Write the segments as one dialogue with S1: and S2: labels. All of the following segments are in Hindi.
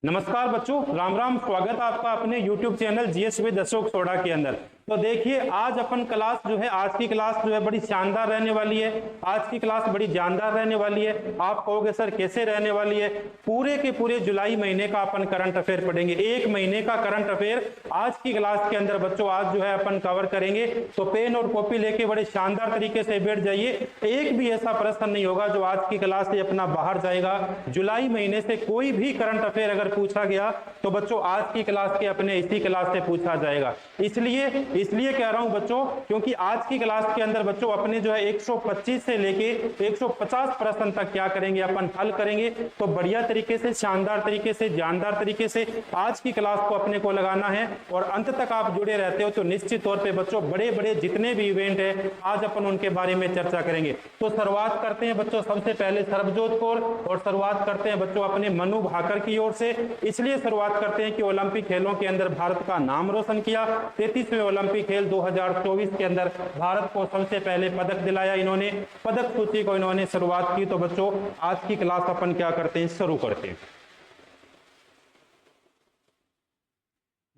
S1: नमस्कार बच्चों, राम राम। स्वागत आपका अपने YouTube channel GS with Ashok Sodha के अंदर। तो देखिए, आज अपन क्लास जो है, आज की क्लास जो है बड़ी शानदार रहने वाली है। आज की क्लास बड़ी जानदार रहने वाली है। आप कहोगे सर कैसे रहने वाली है? पूरे के पूरे जुलाई महीने का अपन करंट अफेयर पढ़ेंगे। एक महीने का करंट अफेयर आज की क्लास के अंदर बच्चों आज जो है अपन कवर करेंगे। तो पेन और कॉपी लेके बड़े शानदार तरीके से बैठ जाइए। एक भी ऐसा प्रश्न नहीं होगा जो आज की क्लास से अपना बाहर जाएगा। जुलाई महीने से कोई भी करंट अफेयर अगर पूछा गया तो बच्चों आज की क्लास के अपने इसी क्लास से पूछा जाएगा। इसलिए कह रहा हूं बच्चों, क्योंकि आज की क्लास के अंदर बच्चों अपने जो है 125 से लेके 150 प्रश्न तक क्या करेंगे, अपन हल करेंगे। तो बढ़िया तरीके से, शानदार तरीके से, जानदार तरीके से आज की क्लास को अपने को लगाना है। और अंत तक आप जुड़े रहते हो तो निश्चित तौर पे बच्चों बड़े बड़े जितने भी इवेंट है आज अपन उनके बारे में चर्चा करेंगे। तो शुरुआत करते हैं बच्चों सबसे पहले सरबजोत कौर, और शुरुआत करते हैं बच्चों अपने मनु भाकर की ओर से। इसलिए शुरुआत करते हैं कि ओलंपिक खेलों के अंदर भारत का नाम रोशन किया। 33वें ओलंपिक खेल 2024 के अंदर भारत को सबसे पहले पदक दिलाया इन्होंने। पदक सूची को इन्होंने शुरुआत की। तो बच्चों आज की क्लास अपन क्या करते हैं, शुरू करते हैं।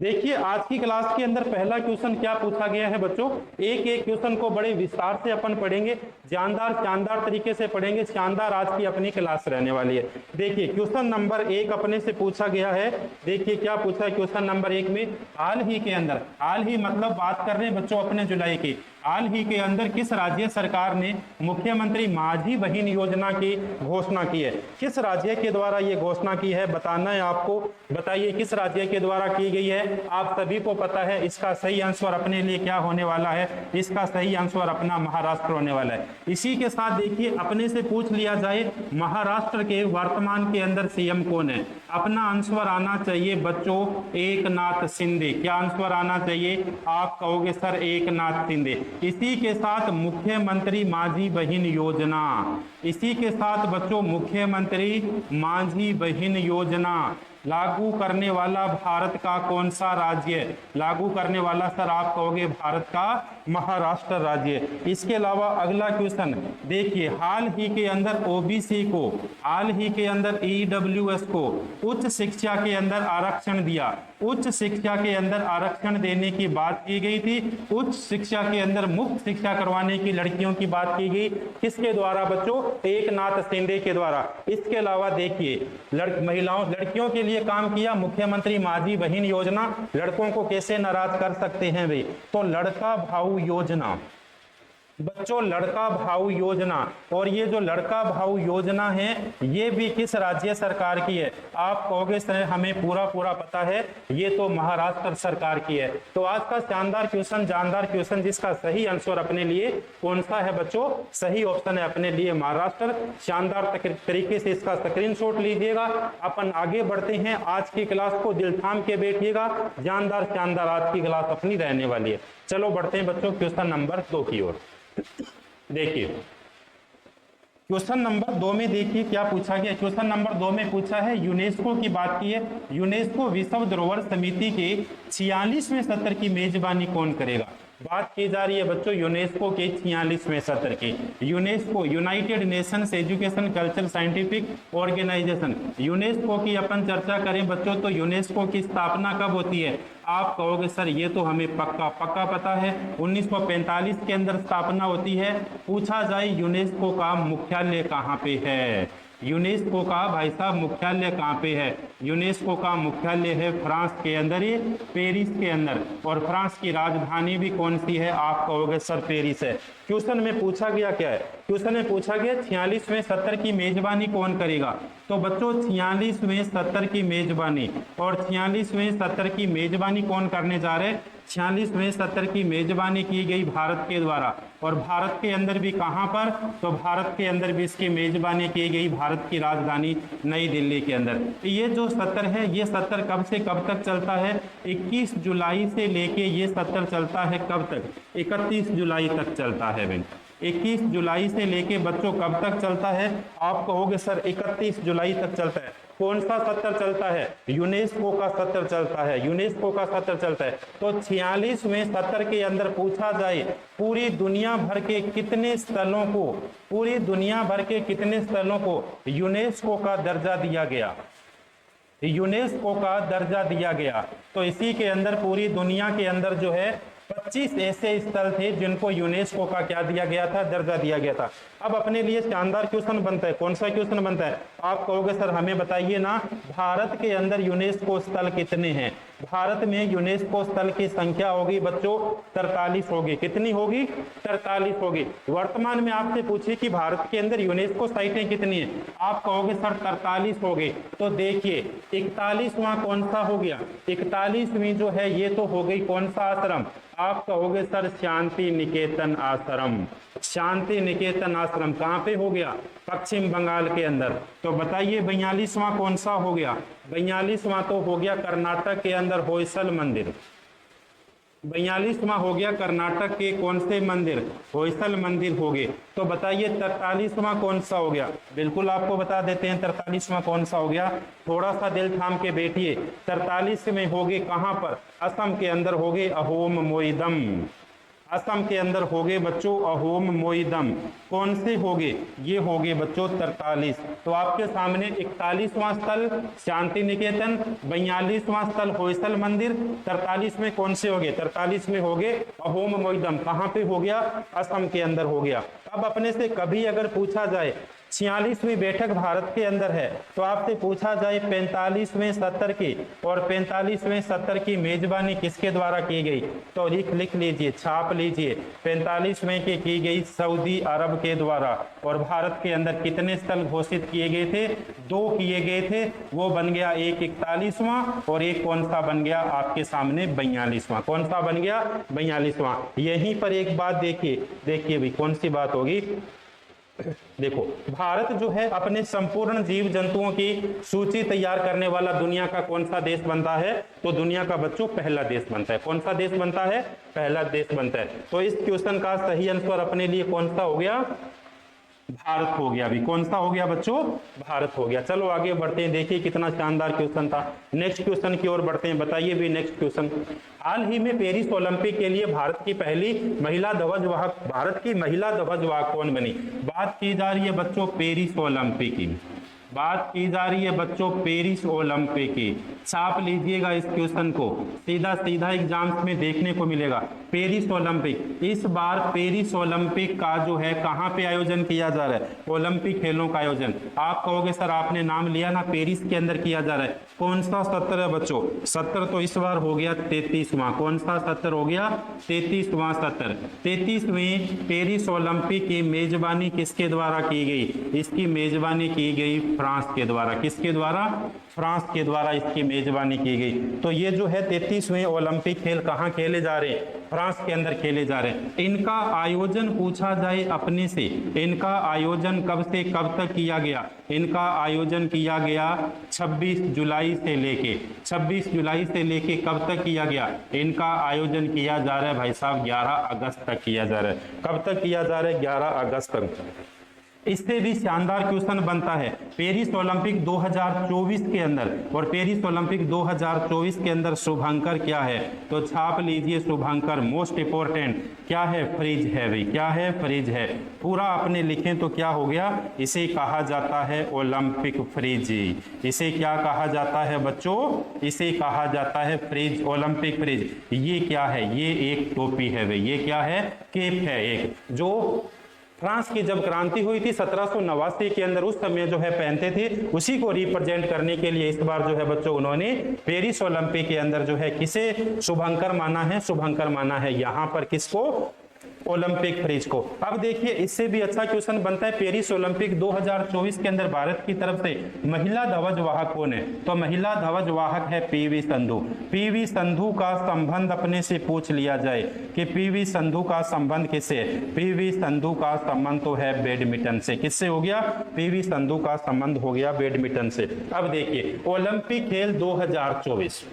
S1: देखिए, आज की क्लास के अंदर पहला क्वेश्चन क्या पूछा गया है बच्चों। एक एक क्वेश्चन को बड़े विस्तार से अपन पढ़ेंगे, जानदार शानदार तरीके से पढ़ेंगे। शानदार आज की अपनी क्लास रहने वाली है। देखिए, क्वेश्चन नंबर 1 अपने से पूछा गया है। देखिए क्या पूछा है क्वेश्चन नंबर 1 में। हाल ही के अंदर, हाल ही मतलब बात कर रहे हैं बच्चों अपने जुलाई की, हाल ही के अंदर किस राज्य सरकार ने मुख्यमंत्री माझी बहन योजना की घोषणा की है? किस राज्य के द्वारा ये घोषणा की है बताना है आपको। बताइए किस राज्य के द्वारा की गई है। आप सभी को पता है इसका सही आंसर अपने लिए क्या होने वाला है। इसका सही आंसर अपना महाराष्ट्र होने वाला है। इसी के साथ देखिए अपने से पूछ लिया जाए महाराष्ट्र के वर्तमान के अंदर सीएम कौन है। अपना आंसर आना चाहिए बच्चों एकनाथ शिंदे। क्या आंसर आना चाहिए? आप कहोगे सर एकनाथ शिंदे। इसी के साथ मुख्यमंत्री माझी बहन योजना, इसी के साथ बच्चों मुख्यमंत्री माझी बहन योजना लागू करने वाला भारत का कौन सा राज्य? लागू करने वाला सर आप कहोगे भारत का महाराष्ट्र राज्य। इसके अलावा अगला क्वेश्चन देखिए, हाल ही के अंदर ओबीसी को, हाल ही के अंदर ईडब्ल्यूएस को उच्च शिक्षा के अंदर आरक्षण दिया। उच्च शिक्षा के अंदर आरक्षण देने की बात की गई थी। उच्च शिक्षा के अंदर मुफ्त शिक्षा करवाने की लड़कियों की बात की गई। किसके द्वारा बच्चों? एकनाथ शिंदे के द्वारा। इसके अलावा देखिए महिलाओं, लड़कियों के लिए काम किया मुख्यमंत्री माझी बहन योजना। लड़कों को कैसे नाराज कर सकते हैं वे? तो लड़का भाऊ योजना बच्चों, लड़का भाऊ योजना। और ये जो लड़का भाऊ योजना है ये भी किस राज्य सरकार की है? आप कहोगे सर हमें पूरा पता है, ये तो महाराष्ट्र सरकार की है। तो आज का शानदार क्वेश्चन, जानदार क्वेश्चन, जिसका सही आंसर अपने लिए कौन सा है बच्चों? सही ऑप्शन है अपने लिए महाराष्ट्र। शानदार तरीके से इसका स्क्रीनशॉट लीजिएगा। अपन आगे बढ़ते हैं। आज की क्लास को दिल थाम के बैठिएगा। जानदार शानदार आज की क्लास अपनी रहने वाली है। चलो बढ़ते हैं बच्चों क्वेश्चन नंबर 2 की ओर। देखिए क्वेश्चन नंबर 2 में देखिए क्या पूछा गया। क्वेश्चन नंबर 2 में पूछा है, यूनेस्को की बात की है। यूनेस्को विश्व धरोहर समिति के 46वें सत्र की मेजबानी कौन करेगा? बात की जा रही है बच्चों यूनेस्को के 46वें सत्र की। UNESCO United Nations Education Culture Scientific Organisation. UNESCO की अपन चर्चा करें बच्चों तो यूनेस्को की स्थापना कब होती है? आप कहोगे सर ये तो हमें पक्का पता है, 1945 के अंदर स्थापना होती है। पूछा जाए यूनेस्को का मुख्यालय कहाँ पे है? यूनेस्को का भाई साहब मुख्यालय कहाँ पे है? यूनेस्को का मुख्यालय है फ्रांस के अंदर, ये पेरिस के अंदर। और फ्रांस की राजधानी भी कौन सी है? आप कहोगे सर पेरिस है। क्वेश्चन में पूछा गया क्या है? क्वेश्चन में पूछा गया 46वें सत्र की मेजबानी कौन करेगा? तो बच्चों 46वें सत्र की मेजबानी, और 46वें सत्र की मेजबानी कौन करने जा रहे हैं? 46वें सत्र की मेजबानी की गई भारत के द्वारा। और भारत के अंदर भी कहां पर? तो भारत के अंदर भी इसकी मेजबानी की गई भारत की राजधानी नई दिल्ली के अंदर। ये जो सत्र है ये सत्र कब से कब तक चलता है? 21 जुलाई से लेके ये सत्र चलता है कब तक? 31 जुलाई तक चलता है। 21 जुलाई से लेके बच्चों कब तक चलता है? आप कहोगे सर 31 जुलाई तक चलता है। कौन सा सत्र चलता है? यूनेस्को का सत्र चलता है। यूनेस्को का सत्र चलता है। तो 46वें सत्र के अंदर पूछा जाए पूरी दुनिया भर के कितने स्थलों को, पूरी दुनिया भर के कितने स्थलों को यूनेस्को का दर्जा दिया गया? यूनेस्को का दर्जा दिया गया। तो इसी के अंदर पूरी दुनिया के अंदर जो है 25 ऐसे स्थल थे जिनको यूनेस्को का क्या दिया गया था, दर्जा दिया गया था। अब अपने लिए शानदार क्वेश्चन बनता है, कौन सा क्वेश्चन बनता है? आप कहोगे सर हमें बताइए ना, भारत के अंदर यूनेस्को स्थल कितने हैं? भारत में यूनेस्को स्थल की संख्या होगी बच्चों 43 होगी। कितनी होगी? 43 होगी। वर्तमान में आपसे पूछे कि भारत के अंदर यूनेस्को साइटें कितनी है, आप कहोगे सर 43 हो गई। तो देखिए 41वां कौन सा हो गया? 41वीं जो है ये तो हो गई कौन सा आश्रम? आप कहोगे सर शांति निकेतन आश्रम। शांति निकेतन आश्रम कहाँ पे हो गया? पश्चिम बंगाल के अंदर। तो बताइए 42वां कौन सा हो गया? 42वां तो हो गया कर्नाटक के अंदर होयसल मंदिर। 42वां हो गया कर्नाटक के कौन से मंदिर? होयसल मंदिर हो गए। तो बताइए 43वां कौन सा हो गया? बिल्कुल आपको बता देते हैं 43वां कौन सा हो गया। थोड़ा सा दिल थाम के बैठिए। 43 में हो गए कहां पर? असम के अंदर हो गए अहोम मोइदम। असम के अंदर हो गए बच्चों अहोम मोइदम। कौन से हो गए? ये हो गए बच्चों 43। तो आपके सामने 41वां स्थल शांति निकेतन, 42वां स्थल होयसल मंदिर, 43 में कौन से हो गए? 43 में हो गए अहोम मोइदम। कहां पे हो गया? असम के अंदर हो गया। अब अपने से कभी अगर पूछा जाए 46वीं बैठक भारत के अंदर है, तो आपसे पूछा जाए 45वें सत्र की और 45वें सत्र की मेजबानी किसके द्वारा की गई? तो लिख लीजिए, छाप लीजिए। 45वें की गई सऊदी अरब के द्वारा। और भारत के अंदर कितने स्थल घोषित किए गए थे? 2 किए गए थे। वो बन गया एक 41वां और एक कौन सा बन गया आपके सामने? 42वां। कौन सा बन गया? 42वां। यहीं पर एक बात देखिए भाई, कौन सी बात होगी? देखो भारत जो है अपने संपूर्ण जीव जंतुओं की सूची तैयार करने वाला दुनिया का कौन सा देश बनता है? तो दुनिया का बच्चों पहला देश बनता है। कौन सा देश बनता है? पहला देश बनता है। तो इस क्वेश्चन का सही आंसर अपने लिए कौन सा हो गया? भारत हो गया। अभी कौन सा हो गया बच्चों? भारत हो गया। चलो आगे बढ़ते हैं। देखिए कितना शानदार क्वेश्चन था। नेक्स्ट क्वेश्चन की ओर बढ़ते हैं। बताइए भी नेक्स्ट क्वेश्चन। हाल ही में पेरिस ओलंपिक के लिए भारत की पहली महिला ध्वजवाहक, भारत की महिला ध्वजवाहक कौन बनी? बात की जा रही है बच्चों पेरिस ओलंपिक की। बात की जा रही है बच्चों पेरिस ओलंपिक की। छाप लीजिएगा इस क्वेश्चन को, सीधा सीधा एग्जाम्स में देखने को मिलेगा। पेरिस ओलंपिक, इस बार पेरिस ओलंपिक का जो है कहां पे आयोजन किया जा रहा है? ओलंपिक खेलों का आयोजन। आप कहोगे सर आपने नाम लिया ना, पेरिस के अंदर किया जा रहा है। कौन सा सत्र है बच्चों? सत्र तो इस बार हो गया 33वां। कौन सा सत्र हो गया? 33वां सत्र। 33वें पेरिस ओलंपिक की मेजबानी किसके द्वारा की गई? इसकी मेजबानी की गई फ्रांस के द्वारा। किसके द्वारा? फ्रांस के द्वारा इसकी मेजबानी की गई। तो ये जो है 33वें ओलंपिक खेल कहाँ खेले जा रहे हैं? फ्रांस के अंदर खेले जा रहे हैं। इनका आयोजन पूछा जाए अपने से, इनका आयोजन कब से कब तक किया गया? इनका आयोजन किया गया 26 जुलाई से लेके, 26 जुलाई से लेके कब तक किया गया? इनका आयोजन किया जा रहा है भाई साहब 11 अगस्त तक किया जा रहा है। कब तक किया जा रहा है? 11 अगस्त तक। इससे भी शानदार क्वेश्चन बनता है पेरिस ओलंपिक 2024 के अंदर, और पेरिस ओलंपिक 2024 के अंदर शुभंकर क्या है? तो छाप लीजिए शुभंकर। मोस्ट इंपोर्टेंट क्या है? फ्रिज है भाई। क्या है? फ्रिज है। पूरा अपने लिखें तो क्या हो गया? इसे कहा जाता है ओलंपिक फ्रिज। इसे क्या कहा जाता है बच्चों? इसे कहा जाता है फ्रिज, ओलंपिक फ्रिज। ये क्या है? ये एक टोपी है भाई। ये क्या है? केप है एक, जो फ्रांस की जब क्रांति हुई थी 1789 के अंदर, उस समय जो है पहनते थे। उसी को रिप्रेजेंट करने के लिए इस बार जो है बच्चों उन्होंने पेरिस ओलंपिक के अंदर जो है किसे शुभंकर माना है? शुभंकर माना है यहाँ पर। किसको? ओलंपिक फ्रिज को। अब देखिए इससे भी अच्छा क्वेश्चन बनता है पेरिस ओलंपिक 2024 के अंदर भारत की तरफ से महिला ध्वजवाहक कौन है? तो महिला ध्वजवाहक है पीवी संधू। पीवी संधू का संबंध अपने से पूछ लिया जाए कि पीवी संधू का संबंध किससे है? पीवी संधू का संबंध तो है बैडमिंटन से। किससे हो गया? पीवी संधू का संबंध हो गया बैडमिंटन से। अब देखिए ओलंपिक खेल 2024,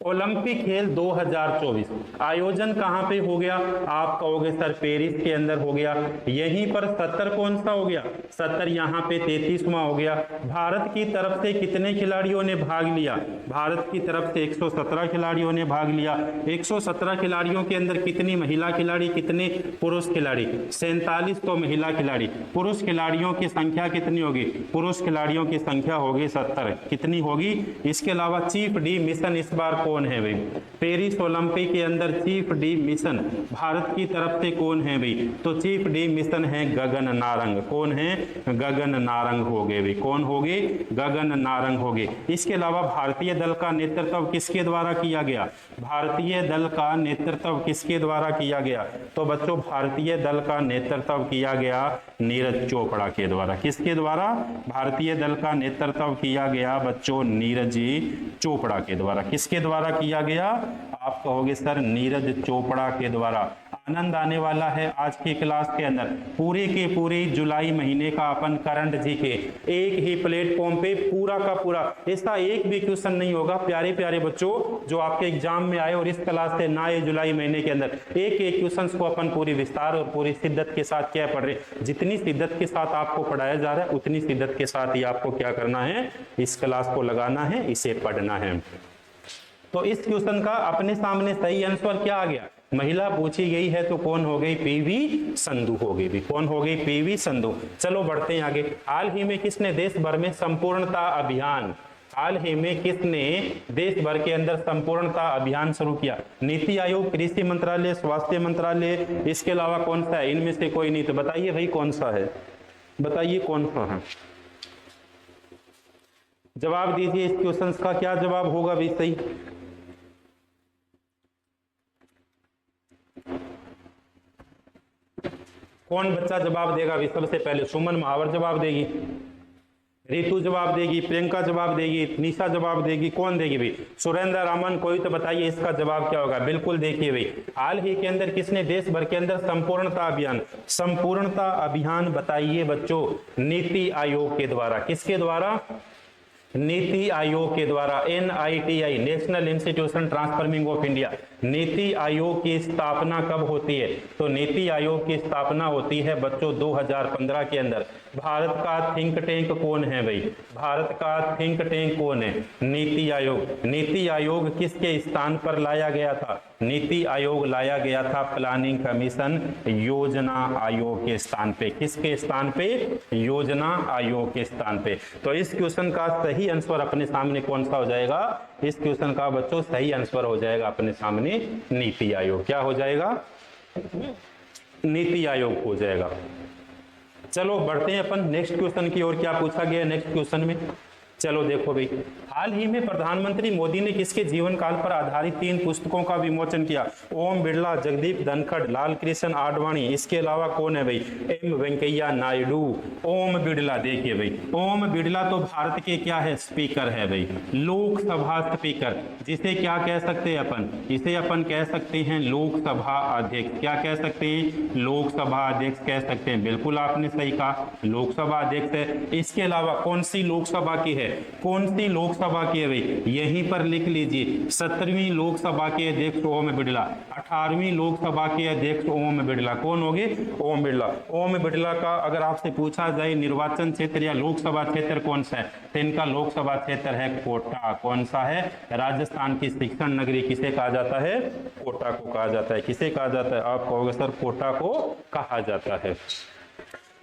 S1: ओलंपिक खेल 2024 आयोजन कहां पे हो गया? आप कहोगे सर पेरिस के अंदर हो गया। यहीं पर 70 कौन सा हो गया? 70 यहाँ पे 33वां हो गया। भारत की तरफ से कितने खिलाड़ियों ने भाग लिया? भारत की तरफ से 117 खिलाड़ियों ने भाग लिया। 117 खिलाड़ियों के अंदर कितनी महिला खिलाड़ी, कितने पुरुष खिलाड़ी? 47 तो महिला खिलाड़ी। पुरुष खिलाड़ियों की संख्या कितनी होगी? पुरुष खिलाड़ियों की संख्या होगी 70। कितनी होगी? इसके अलावा चीफ डी मिशन इस बार कौन है भाई? पेरिस ओलंपिक के अंदर चीफ डी मिशन भारत की तरफ से कौन है भाई? तो चीफ डी मिशन है गगन नारंग। कौन है? गगन नारंग हो गए भाई। कौन हो गए? गगन नारंग हो गए। इसके अलावा भारतीय दल का नेतृत्व किसके द्वारा किया गया? भारतीय दल का नेतृत्व किसके द्वारा किया गया? तो बच्चों भारतीय दल का नेतृत्व किया गया नीरज चोपड़ा के द्वारा। किसके द्वारा? भारतीय दल का नेतृत्व किया गया बच्चों नीरज चोपड़ा के द्वारा। किसके द्वारा किया गया? आप कहोगे सर नीरज चोपड़ा के द्वारा। आनंद आने वाला है आज की क्लास के अंदर। पूरे के पूरे जुलाई महीने का अपन करंट जीके एक ही प्लेटफॉर्म पे पूरा का पूरा, ऐसा एक भी क्वेश्चन नहीं होगा प्यारे प्यारे बच्चों जो आपके एग्जाम में आए और इस क्लास से ना आए जुलाई महीने के अंदर। एक एक क्वेश्चन को अपन पूरी विस्तार और पूरी शिद्दत के साथ क्या पढ़ रहे, जितनी शिद्दत के साथ आपको पढ़ाया जा रहा है उतनी शिद्दत के साथ ही आपको क्या करना है, इस क्लास को लगाना है, इसे पढ़ना है। तो इस क्वेश्चन का अपने सामने सही आंसर क्या आ गया? महिला पूछी गई है तो कौन हो गई? पीवी संधू हो गई भी। कौन हो गई? पीवी संधू। चलो बढ़ते हैं आगे। हाल ही में किसने देश भर में संपूर्णता अभियान, हाल ही में किसने देश भर के अंदर संपूर्णता अभियान शुरू किया? नीति आयोग, कृषि मंत्रालय, स्वास्थ्य मंत्रालय, इसके अलावा कौन सा है? इनमें से कोई नहीं। तो बताइए भाई कौन सा है? बताइए कौन सा है? जवाब दीजिए। इस क्वेश्चन का क्या जवाब होगा भी सही? कौन बच्चा जवाब देगा भी? सबसे पहले सुमन महावर जवाब देगी, रितु जवाब देगी, प्रियंका जवाब देगी, निशा जवाब देगी। कौन देगी भाई? सुरेंद्र रामन। कोई तो बताइए इसका जवाब क्या होगा? बिल्कुल देखिए भाई, हाल ही के अंदर किसने देश भर के अंदर संपूर्णता अभियान, संपूर्णता अभियान बताइए बच्चों, नीति आयोग के द्वारा। किसके द्वारा? नीति आयोग के द्वारा। NITI, national institution transforming of India. NITI Aayog की स्थापना कब होती है? तो नीति आयोग की स्थापना होती है बच्चों 2015 के अंदर। भारत का थिंक टैंक कौन है भाई? भारत का थिंक टैंक कौन है? नीति आयोग। नीति आयोग किसके स्थान पर लाया गया था? नीति आयोग लाया गया था प्लानिंग कमीशन, योजना आयोग के स्थान पे। किसके स्थान पे? योजना आयोग के स्थान पे। तो इस क्वेश्चन का सही आंसर अपने सामने कौन सा हो जाएगा? इस क्वेश्चन का बच्चों सही आंसर हो जाएगा अपने सामने नीति आयोग। क्या हो जाएगा? नीति आयोग हो जाएगा। चलो बढ़ते हैं अपन नेक्स्ट क्वेश्चन की ओर। क्या पूछा गया नेक्स्ट क्वेश्चन में? चलो देखो भाई, हाल ही में प्रधानमंत्री मोदी ने किसके जीवन काल पर आधारित 3 पुस्तकों का विमोचन किया? ओम बिरला, जगदीप धनखड़, लाल कृष्ण आडवाणी। इसके अलावा कौन है भाई? एम वेंकैया नायडू। ओम बिरला। देखिए भाई, ओम बिरला तो भारत के क्या है? स्पीकर है भाई, लोकसभा स्पीकर, जिसे क्या कह सकते हैं अपन? इसे अपन कह सकते हैं लोकसभा अध्यक्ष। क्या कह सकते हैं? लोकसभा अध्यक्ष कह सकते हैं। बिल्कुल आपने सही कहा, लोकसभा अध्यक्ष है। इसके अलावा कौन सी लोकसभा की है? कौन सी लोकसभा की है भाई? यहीं पर लिख लीजिए, 17वीं लोकसभा के अध्यक्ष ओम बिरला, 18वीं लोकसभा के अध्यक्ष ओम बिरला। कौन होंगे? ओम बिरला। ओम बिरला का अगर आपसे पूछा जाए निर्वाचन क्षेत्र या लोकसभा क्षेत्र कौन सा है, तो इनका लोकसभा क्षेत्र है कोटा। कौन सा है? राजस्थान की शिक्षण नगरी किसे कहा जाता है? कोटा को कहा जाता है। किसे कहा जाता है? आप कहोगे सर कोटा को कहा जाता है।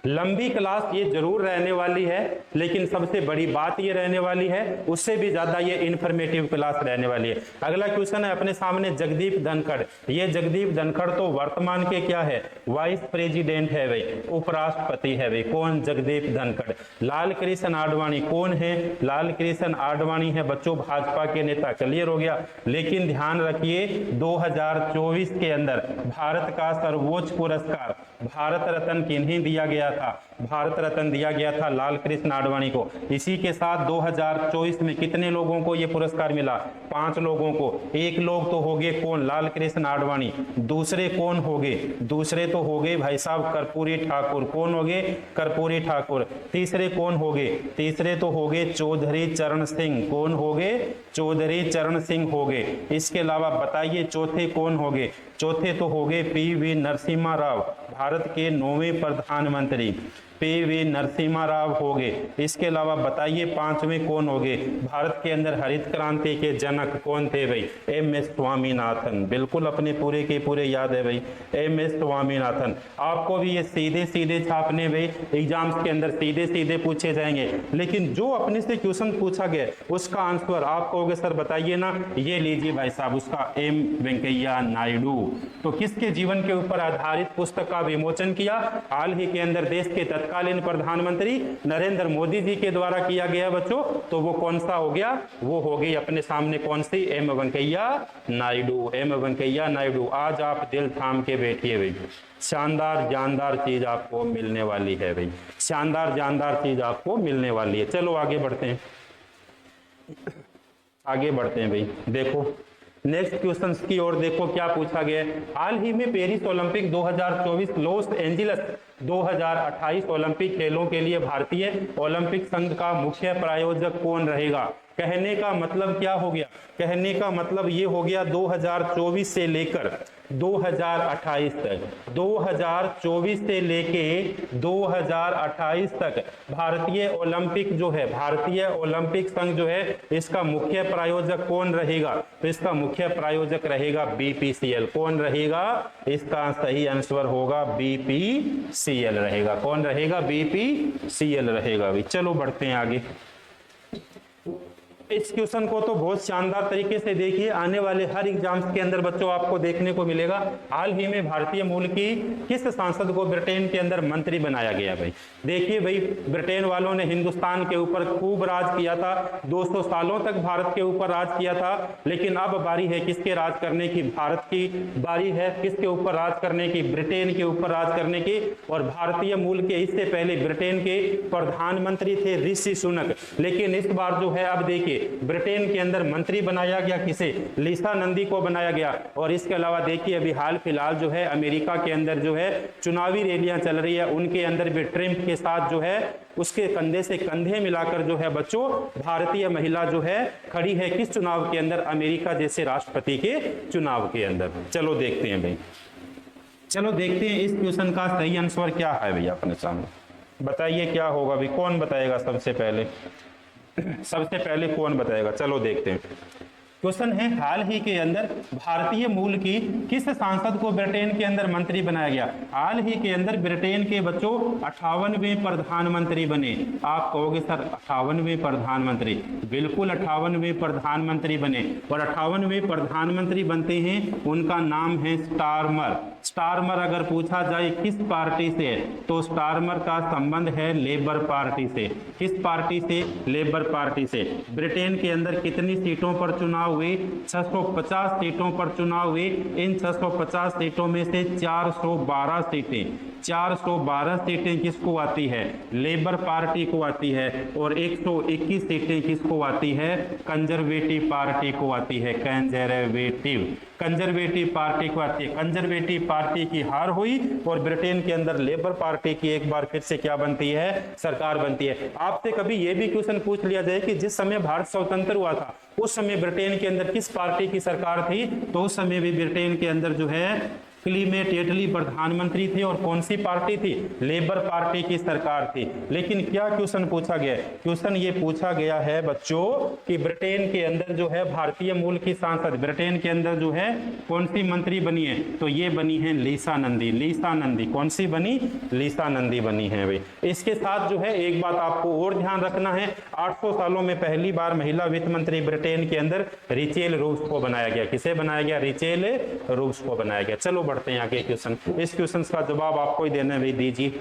S1: लंबी क्लास ये जरूर रहने वाली है, लेकिन सबसे बड़ी बात ये रहने वाली है, उससे भी ज्यादा ये इंफॉर्मेटिव क्लास रहने वाली है। अगला क्वेश्चन है अपने सामने जगदीप धनखड़। ये जगदीप धनखड़ तो वर्तमान के क्या है? वाइस प्रेसिडेंट है भाई, उपराष्ट्रपति है भाई। कौन? जगदीप धनखड़। लाल कृष्ण आडवाणी कौन है? लाल कृष्ण आडवाणी है बच्चों भाजपा के नेता। क्लियर हो गया। लेकिन ध्यान रखिए 2024 के अंदर भारत का सर्वोच्च पुरस्कार भारत रत्न किन्हें दिया गया था? भारत रत्न दिया गया था लाल कृष्ण आडवाणी को। इसी के साथ 2024 में कितने लोगों को ये पुरस्कार मिला? 5 लोगों को। एक लोग तो हो गए कौन? लाल कृष्ण आडवाणी। दूसरे कौन हो गए? दूसरे तो हो गए भाई साहब कर्पूरी ठाकुर। कौन हो गए? कर्पूरी ठाकुर। तीसरे कौन हो गए? तीसरे तो हो गए चौधरी चरण सिंह। कौन हो गए? चौधरी चरण सिंह हो गए। इसके अलावा बताइए चौथे कौन हो गए? चौथे तो हो गए पीवी नरसिम्हा राव, भारत के 9वें प्रधानमंत्री पीवी नरसिम्हा राव हो गए। इसके अलावा बताइए 5वें कौन हो गए? भारत के अंदर हरित क्रांति के जनक कौन थे भाई? M S Swaminathan. बिल्कुल अपने पूरे के पूरे याद है भाई, एम एस स्वामीनाथन। आपको भी ये सीधे सीधे छापने भाई एग्जाम्स के अंदर सीधे सीधे पूछे जाएंगे, लेकिन जो अपने से क्वेश्चन पूछा गया उसका आंसर आप कहोगे सर बताइए ना, ये लीजिए भाई साहब उसका एम वेंकैया नायडू। तो किसके जीवन के ऊपर आधारित पुस्तक का विमोचन किया? हाल ही के अंदर देश के तत्कालीन प्रधानमंत्री नरेंद्र मोदी जी के द्वारा किया गया बच्चों। तो वो कौन सा हो गया? वो हो गई अपने सामने कौन सी? एम वेंकैया नायडू। एम वेंकैया नायडू। आज आप दिल थाम के बैठिए भाई, शानदार जानदार चीज आपको मिलने वाली है भाई, शानदार जानदार चीज आपको मिलने वाली है। चलो आगे बढ़ते हैं, आगे बढ़ते हैं भाई। देखो नेक्स्ट क्वेश्चंस की ओर देखो क्या पूछा गया है। हाल ही में Paris Olympic 2024, Los Angeles 2028 Olympic खेलों के लिए भारतीय ओलंपिक संघ का मुख्य प्रायोजक कौन रहेगा? कहने का मतलब क्या हो गया? कहने का मतलब ये हो गया 2024 से लेकर 2028 तक, 2024 से लेके 2028 तक भारतीय ओलंपिक जो है, भारतीय ओलंपिक संघ जो है, इसका मुख्य प्रायोजक कौन रहेगा? तो इसका मुख्य प्रायोजक रहेगा बीपीसीएल। कौन रहेगा? इसका सही आंसर होगा बीपीसीएल रहेगा। कौन रहेगा? बीपीसीएल रहेगा भाई। चलो बढ़ते हैं आगे। इस क्वेश्चन को तो बहुत शानदार तरीके से देखिए, आने वाले हर एग्जाम्स के अंदर बच्चों आपको देखने को मिलेगा। हाल ही में भारतीय मूल की किस सांसद को ब्रिटेन के अंदर मंत्री बनाया गया भाई? देखिए भाई, ब्रिटेन वालों ने हिंदुस्तान के ऊपर खूब राज किया था, 200 सालों तक भारत के ऊपर राज किया था, लेकिन अब बारी है किसके राज करने की? भारत की बारी है किसके ऊपर राज करने की? ब्रिटेन के ऊपर राज करने की। और भारतीय मूल के इससे पहले ब्रिटेन के प्रधानमंत्री थे ऋषि सुनक, लेकिन इस बार जो है अब देखिए ब्रिटेन के अंदर मंत्री बनाया गया किसे? लीसा नंदी को बनाया गया। और इसके अलावा देखिए अभी हाल फिलहाल जो है अमेरिका के अंदर जो है चुनावी रैलियां चल रही है, उनके अंदर भी ट्रंप के साथ जो है उसके कंधे से कंधे मिलाकर जो है बच्चों भारतीय महिला जो है खड़ी है किस चुनाव के अंदर? अमेरिका जैसे राष्ट्रपति के चुनाव के अंदर। चलो देखते हैं भाई, चलो देखते हैं इस क्वेश्चन का सही आंसर क्या है भैया अपने सामने। बताइए क्या होगा भाई, कौन बताएगा सबसे पहले? सबसे पहले कौन बताएगा? चलो देखते हैं। क्वेश्चन है हाल ही के अंदर भारतीय मूल की किस सांसद को ब्रिटेन के अंदर मंत्री बनाया गया? हाल ही के अंदर ब्रिटेन के बच्चों 58वें प्रधानमंत्री बने। आप कहोगे सर 58वें प्रधानमंत्री? बिल्कुल 58वें प्रधानमंत्री बने। और 58वें प्रधानमंत्री बनते हैं, उनका नाम है स्टारमर। स्टारमर अगर पूछा जाए किस पार्टी से है, तो स्टारमर का संबंध है लेबर पार्टी से। किस पार्टी से? लेबर पार्टी से। ब्रिटेन के अंदर कितनी सीटों पर चुनाव हुए? 650 सीटों पर चुनाव हुए। इन 650 सीटों में से 412 सीटें किसको आती है? लेबर पार्टी को आती है। और 121 सीटें किसको आती है? कंजर्वेटिव पार्टी को आती है। कंजर्वेटिव पार्टी को आती है। कंजर्वेटिव पार्टी की हार हुई और ब्रिटेन के अंदर लेबर पार्टी की एक बार फिर से क्या बनती है? सरकार बनती है। आपसे कभी यह भी क्वेश्चन पूछ लिया जाए कि जिस समय भारत स्वतंत्र हुआ था उस समय ब्रिटेन के अंदर किस पार्टी की सरकार थी? तो उस समय भी ब्रिटेन के अंदर जो है क्लीमेट एटली प्रधानमंत्री थे। और कौन सी पार्टी थी? लेबर पार्टी की सरकार थी। लेकिन क्या क्वेश्चन पूछा गया? क्वेश्चन ये पूछा गया है बच्चों कि ब्रिटेन के अंदर जो है भारतीय मूल की सांसद ब्रिटेन के अंदर जो है कौन सी मंत्री बनी है? तो ये बनी है लीसा नंदी। लीसा नंदी कौन सी बनी? लीसा नंदी बनी है भाई। इसके साथ जो है एक बात आपको और ध्यान रखना है, 800 सालों में पहली बार महिला वित्त मंत्री ब्रिटेन के अंदर रिचेल रूब्स को बनाया गया। किसे बनाया गया? रिचेल रूब्स को बनाया गया। चलो बढ़ते हैं आगे क्वेश्चन। इस क्वेश्चन का जवाब आपको ही देना है भाई, दीजिए।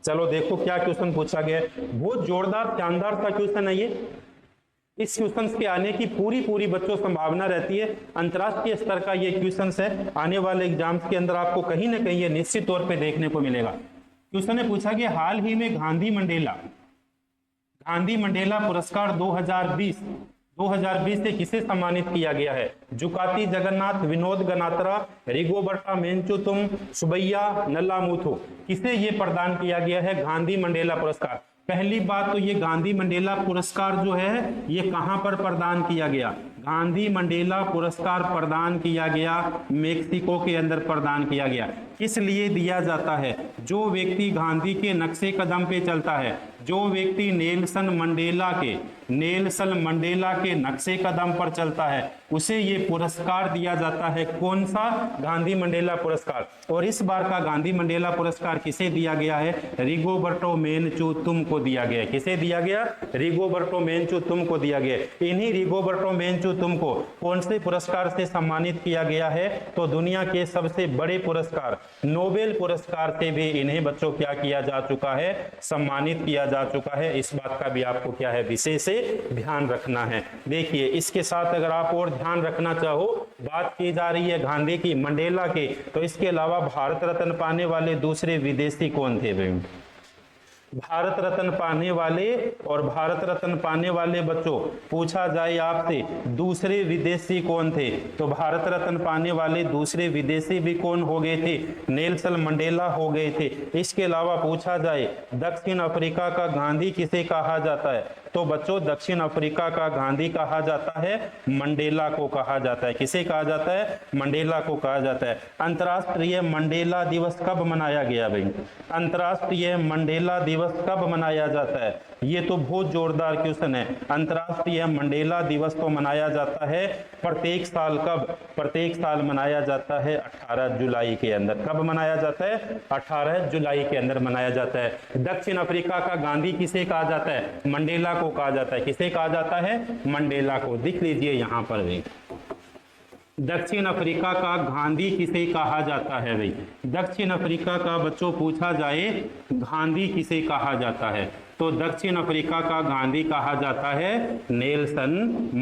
S1: चलो देखो क्या क्वेश्चन पूछा गया है, बहुत जोरदार शानदार सा क्वेश्चन है ये। इस क्वेश्चन के आने की पूरी बच्चों संभावना रहती है। अंतरराष्ट्रीय स्तर का ये क्वेश्चन है, आने वाले एग्जाम्स के अंदर आपको कहीं ना कहीं ये निश्चित तौर पे देखने को मिलेगा। क्वेश्चन ने पूछा कि हाल ही में गांधी मंडेला पुरस्कार 2020 से किसे सम्मानित किया गया है? जुकाती जगन्नाथ, विनोद गनात्रा, रिगोबर्टा मेंचुतुम, सुबैया नल्लामुथु, किसे ये प्रदान किया गया है गांधी मंडेला पुरस्कार? पहली बात तो ये गांधी मंडेला पुरस्कार जो है ये कहां पर प्रदान किया गया? गांधी मंडेला पुरस्कार प्रदान किया गया मेक्सिको के अंदर प्रदान किया गया। किस लिए दिया जाता है? जो व्यक्ति गांधी के नक्शे कदम पे चलता है, जो व्यक्ति नेल्सन मंडेला के नक्शे कदम पर चलता है, उसे ये पुरस्कार दिया जाता है। कौन सा? गांधी मंडेला पुरस्कार। और इस बार का गांधी मंडेला पुरस्कार किसे दिया गया है? रिगोबर्टो मेंचुतुम को दिया गया। किसे दिया गया? रिगोबर्टो मेंचुतुम को दिया गया। इन्हीं रिगोबर्टो मेंचुतुम को कौन से पुरस्कार से सम्मानित किया गया है? तो दुनिया के सबसे बड़े पुरस्कार नोबेल पुरस्कार से भी इन्हें बच्चों क्या किया जा चुका है? सम्मानित किया जा चुका है। इस बात का भी आपको क्या है विशेष से ध्यान रखना है। देखिए इसके साथ अगर आप और ध्यान रखना चाहो, बात की जा रही है गांधी की, मंडेला के, तो इसके अलावा भारत रत्न पाने वाले दूसरे विदेशी कौन थे भाई? भारत रत्न पाने वाले और भारत रत्न पाने वाले बच्चों पूछा जाए आपसे दूसरे विदेशी कौन थे? तो भारत रत्न पाने वाले दूसरे विदेशी भी कौन हो गए थे? नेल्सन मंडेला हो गए थे। इसके अलावा पूछा जाए दक्षिण अफ्रीका का गांधी किसे कहा जाता है? तो बच्चों दक्षिण अफ्रीका का गांधी कहा जाता है मंडेला को कहा जाता है। किसे कहा जाता है? मंडेला को कहा जाता है। अंतर्राष्ट्रीय मंडेला दिवस कब मनाया गया भाई? अंतर्राष्ट्रीय मंडेला दिवस कब मनाया जाता है? ये तो बहुत जोरदार क्वेश्चन है। अंतर्राष्ट्रीय मंडेला दिवस तो मनाया जाता है प्रत्येक साल। कब? प्रत्येक साल मनाया जाता है 18 जुलाई के अंदर। कब मनाया जाता है? 18 जुलाई के अंदर मनाया जाता है। दक्षिण अफ्रीका का गांधी किसे कहा जाता है? मंडेला को कहा जाता है। किसे कहा जाता है? मंडेला को। दिख लीजिए यहां पर भी, दक्षिण अफ्रीका का गांधी किसे कहा जाता है भाई? दक्षिण अफ्रीका का बच्चों पूछा जाए गांधी किसे कहा जाता है? तो दक्षिण अफ्रीका का गांधी कहा जाता है नेल्सन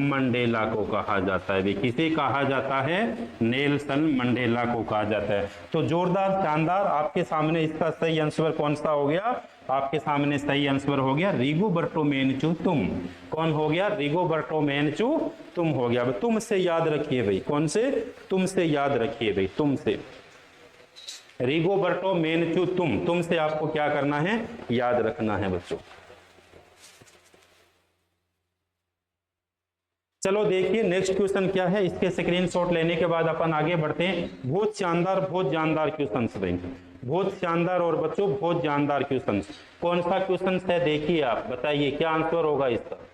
S1: मंडेला को कहा जाता है। किसे कहा जाता है? नेल्सन मंडेला को कहा जाता है। तो जोरदार शानदार आपके सामने इसका सही आंसर कौन सा हो गया? आपके सामने सही आंसर हो गया रिगोबर्टो मेंचुतुम। कौन हो गया? रिगोबर्टो मेंचुतुम हो गया। तुम से याद रखिए भाई। कौन से? तुम से याद रखिए भाई। तुम से रिगोबर्टो मेंचुतुम, तुम से आपको क्या करना है? याद रखना है बच्चों। चलो देखिए नेक्स्ट क्वेश्चन क्या है, इसके स्क्रीनशॉट लेने के बाद अपन आगे बढ़ते हैं। बहुत शानदार बहुत जानदार क्वेश्चन देंगे, बहुत शानदार और बच्चों बहुत जानदार क्वेश्चन। कौन सा क्वेश्चन है देखिए, आप बताइए क्या आंसर होगा इसका।